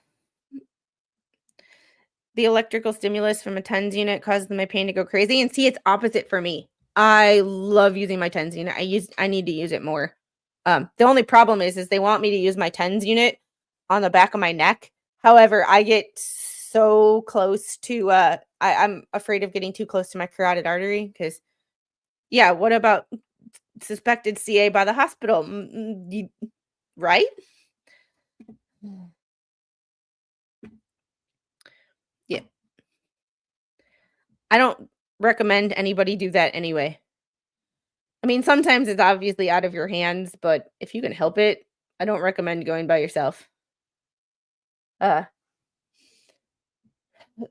electrical stimulus from a TENS unit causes my pain to go crazy. And see, it's opposite for me. I love using my TENS unit. I need to use it more. The only problem is they want me to use my TENS unit on the back of my neck. However, I get so close to I'm afraid of getting too close to my carotid artery because, yeah, what about suspected CA by the hospital? Right? Yeah. I don't recommend anybody do that anyway. I mean, sometimes it's obviously out of your hands, but if you can help it, I don't recommend going by yourself.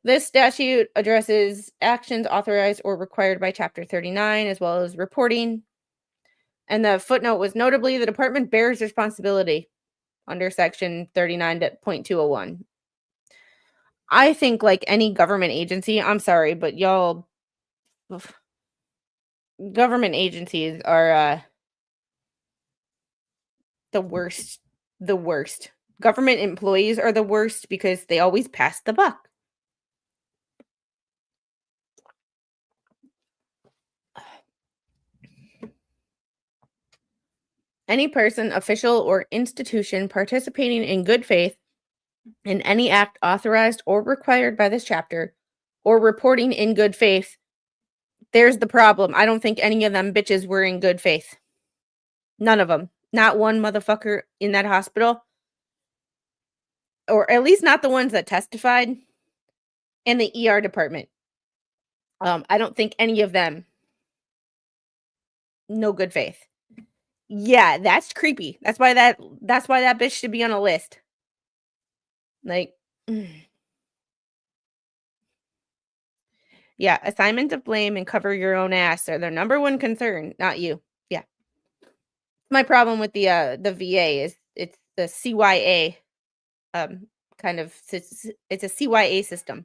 This statute addresses actions authorized or required by Chapter 39, as well as reporting. And the footnote was notably the department bears responsibility under Section 39.201. I think like any government agency, I'm sorry, but y'all, government agencies are the worst. The worst. Government employees are the worst because they always pass the buck. Any person, official, or institution participating in good faith in any act authorized or required by this chapter, or reporting in good faith, there's the problem. I don't think any of them bitches were in good faith. None of them. Not one motherfucker in that hospital. Or at least not the ones that testified in the ER department. I don't think any of them. No good faith. Yeah, that's creepy. That's why that bitch should be on a list. Like, yeah, assignment of blame and cover your own ass are their number one concern, not you. Yeah. My problem with the VA is it's the CYA kind of it's a CYA system.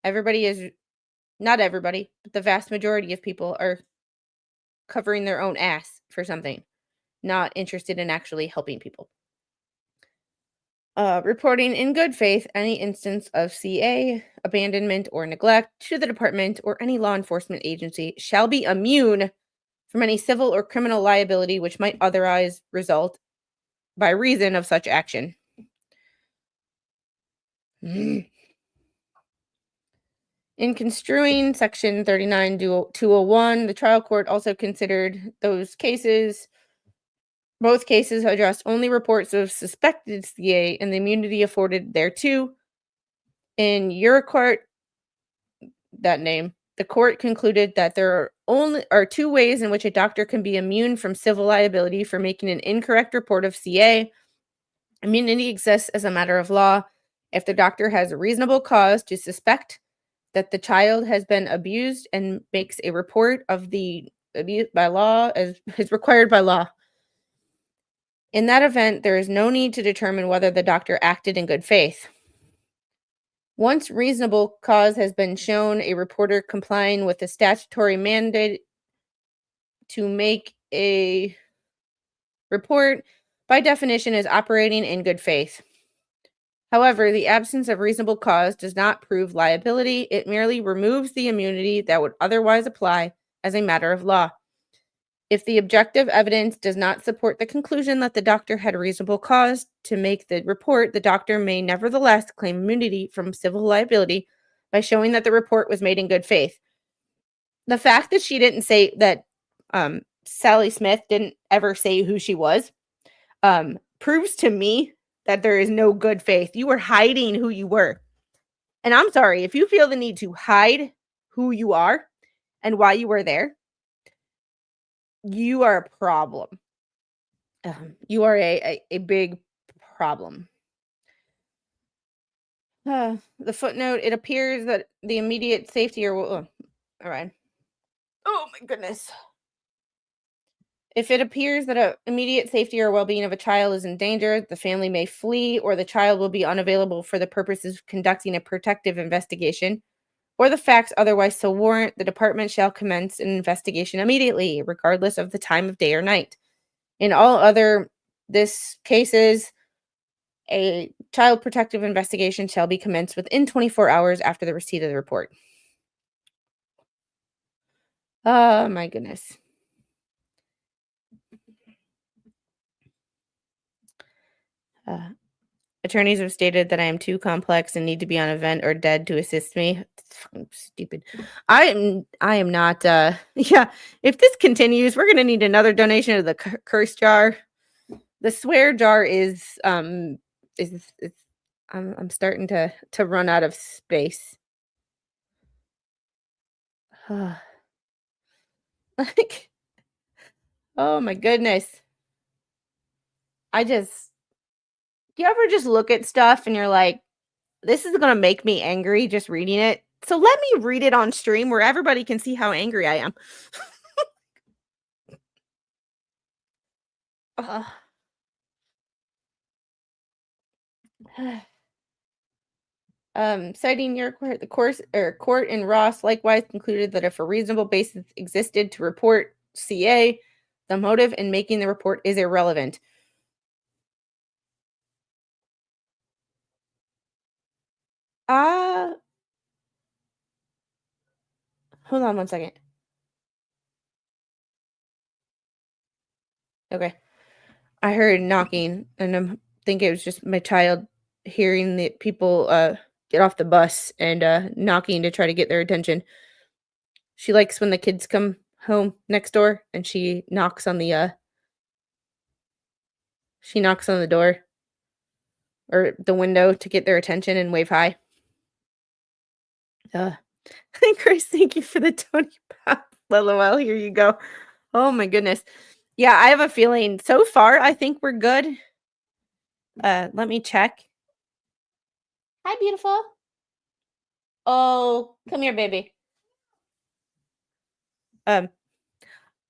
Not everybody, but the vast majority of people are covering their own ass for something, not interested in actually helping people. Reporting in good faith any instance of CA, abandonment, or neglect to the department or any law enforcement agency shall be immune from any civil or criminal liability which might otherwise result by reason of such action. In construing Section 39-201, the trial court also considered both cases addressed only reports of suspected CA and the immunity afforded thereto. In your court, the court concluded that there are two ways in which a doctor can be immune from civil liability for making an incorrect report of CA. Immunity exists as a matter of law if the doctor has a reasonable cause to suspect that the child has been abused and makes a report of the abuse by law as is required by law. In that event, there is no need to determine whether the doctor acted in good faith. Once reasonable cause has been shown, a reporter complying with the statutory mandate to make a report, by definition, is operating in good faith. However, the absence of reasonable cause does not prove liability. It merely removes the immunity that would otherwise apply as a matter of law. If the objective evidence does not support the conclusion that the doctor had a reasonable cause to make the report, the doctor may nevertheless claim immunity from civil liability by showing that the report was made in good faith. The fact that she didn't say that Sally Smith didn't ever say who she was proves to me that there is no good faith. You were hiding who you were. And I'm sorry, if you feel the need to hide who you are and why you were there, you are a problem. You are a big problem. The footnote, it appears that the immediate safety or... all right. Oh my goodness. If it appears that immediate safety or well-being of a child is in danger, the family may flee or the child will be unavailable for the purposes of conducting a protective investigation, or the facts otherwise so warrant, the department shall commence an investigation immediately, regardless of the time of day or night. In all other cases, a child protective investigation shall be commenced within 24 hours after the receipt of the report. Oh my goodness. Attorneys have stated that I am too complex and need to be on event or dead to assist me. It's fucking stupid. I am not. Yeah. If this continues, we're gonna need another donation to the curse jar. The swear jar is I'm starting to run out of space. Like, oh my goodness. Do you ever just look at stuff and you're like, this is gonna make me angry just reading it? So let me read it on stream where everybody can see how angry I am. Citing your court, court in Ross likewise concluded that if a reasonable basis existed to report CA, the motive in making the report is irrelevant. Hold on one second. Okay. I heard knocking, and I think it was just my child hearing the people get off the bus and knocking to try to get their attention. She likes when the kids come home next door and she knocks on the door or the window to get their attention and wave hi. Grace, thank you for the Tony Pop. LOL, here you go. Oh my goodness. Yeah, I have a feeling so far I think we're good. Let me check. Hi, beautiful. Oh, come here, baby. I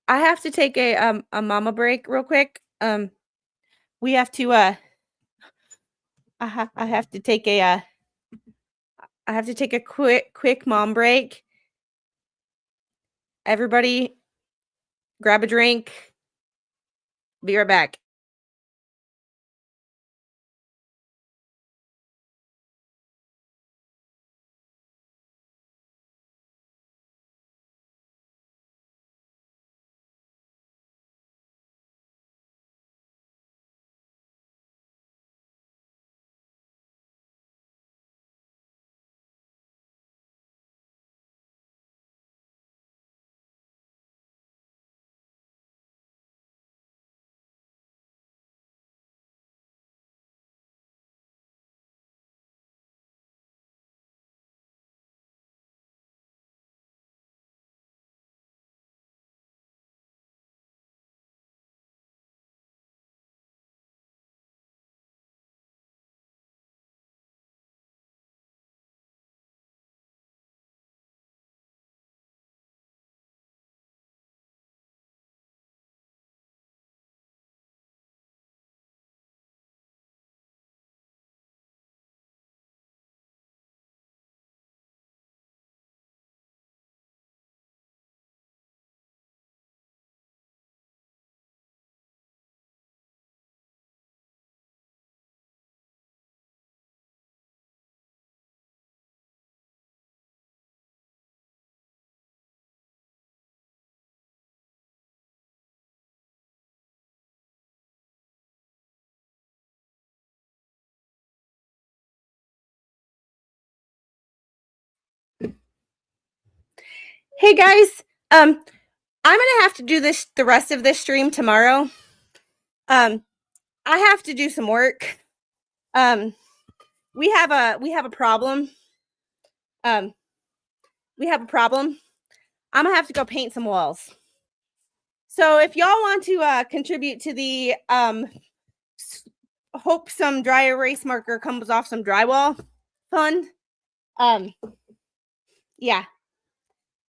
have to take a mama break real quick. We have to I have to take a quick mom break. Everybody grab a drink. Be right back. Hey guys, I'm gonna have to do this the rest of this stream tomorrow. I have to do some work. We have a problem. We have a problem. I'm gonna have to go paint some walls. So if y'all want to contribute to the hope some dry erase marker comes off some drywall fund, yeah,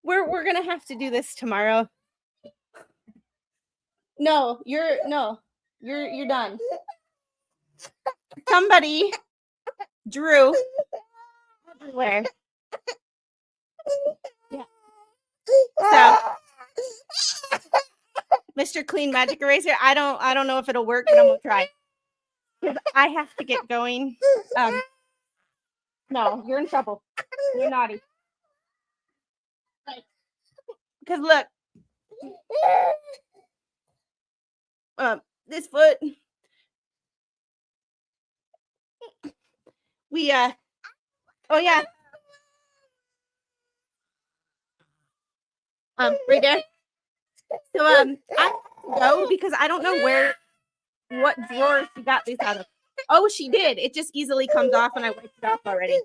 we're gonna have to do this tomorrow. No, you're done. Somebody drew everywhere. Yeah. So, Mr. Clean Magic Eraser, I don't know if it'll work, but I'm gonna try. Because I have to get going. No, you're in trouble. You're naughty. Because look, this foot. We oh yeah. Right there. So I have to go because I don't know what drawer she got this out of. Oh, she did. It just easily comes off and I wiped it off already.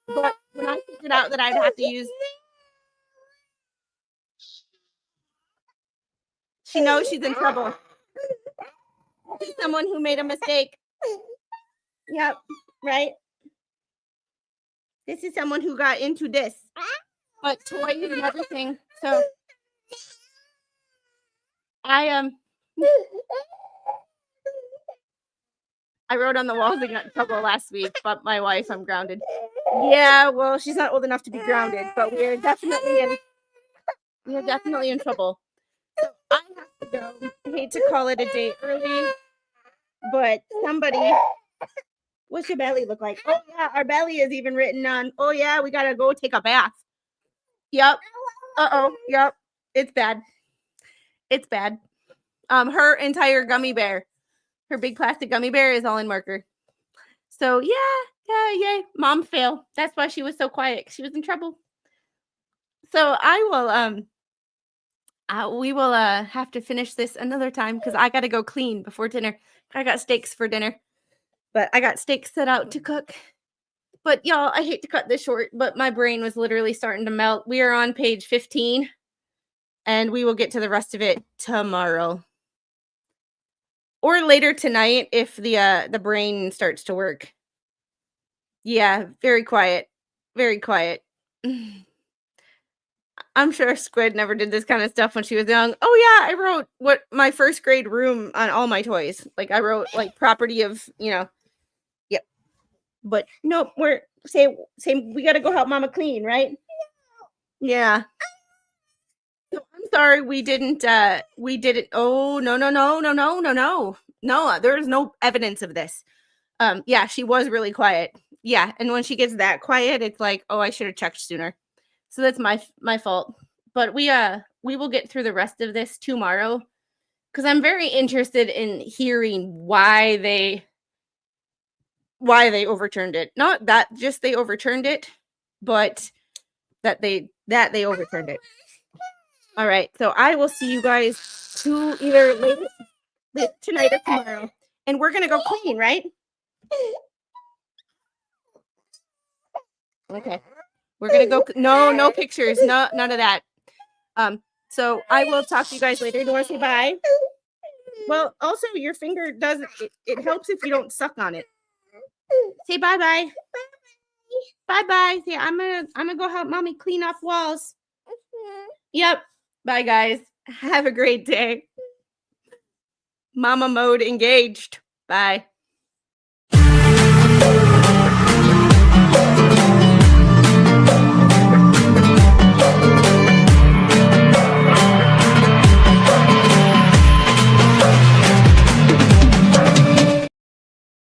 But when I figured out that I'd have to use, she knows she's in trouble. She's someone who made a mistake. Yep, right. This is someone who got into this, but toys and everything. So I wrote on the walls and got in trouble last week, but my wife, I'm grounded. Yeah, well, she's not old enough to be grounded, but we're definitely in trouble. So I have to go. I hate to call it a day early, but somebody, what's your belly look like? Oh yeah, our belly is even written on. Oh yeah, we gotta go take a bath. Yep. Yep. It's bad. It's bad. Her entire gummy bear, her big plastic gummy bear is all in marker. So yay. Mom fail. That's why she was so quiet. She was in trouble. So we will have to finish this another time because I gotta go clean before dinner. I got steaks for dinner. But I got steaks set out to cook. But y'all, I hate to cut this short, but my brain was literally starting to melt. We are on page 15 and we will get to the rest of it tomorrow. Or later tonight if the brain starts to work. Yeah, very quiet. Very quiet. I'm sure Squid never did this kind of stuff when she was young. Oh yeah, I wrote what my first grade room on all my toys. Like I wrote like property of, Yep. But nope, we're same we got to go help Mama clean, right? Yeah. So I'm sorry we didn't oh no, there's no evidence of this. Yeah, she was really quiet. Yeah, and when she gets that quiet, it's like, oh, I should have checked sooner. So that's my fault. But we will get through the rest of this tomorrow because I'm very interested in hearing why they overturned it. Not that just they overturned it, but that they overturned it. All right, so I will see you guys either later tonight or tomorrow, and we're gonna go clean, right? Okay, we're gonna go. No pictures, none of that. So I will talk to you guys later. Do you want to say bye? Well, also your finger does it helps if you don't suck on it. Say bye. Bye. Say I'm gonna go help Mommy clean off walls. Yep. Bye guys. Have a great day. Mama mode engaged. Bye.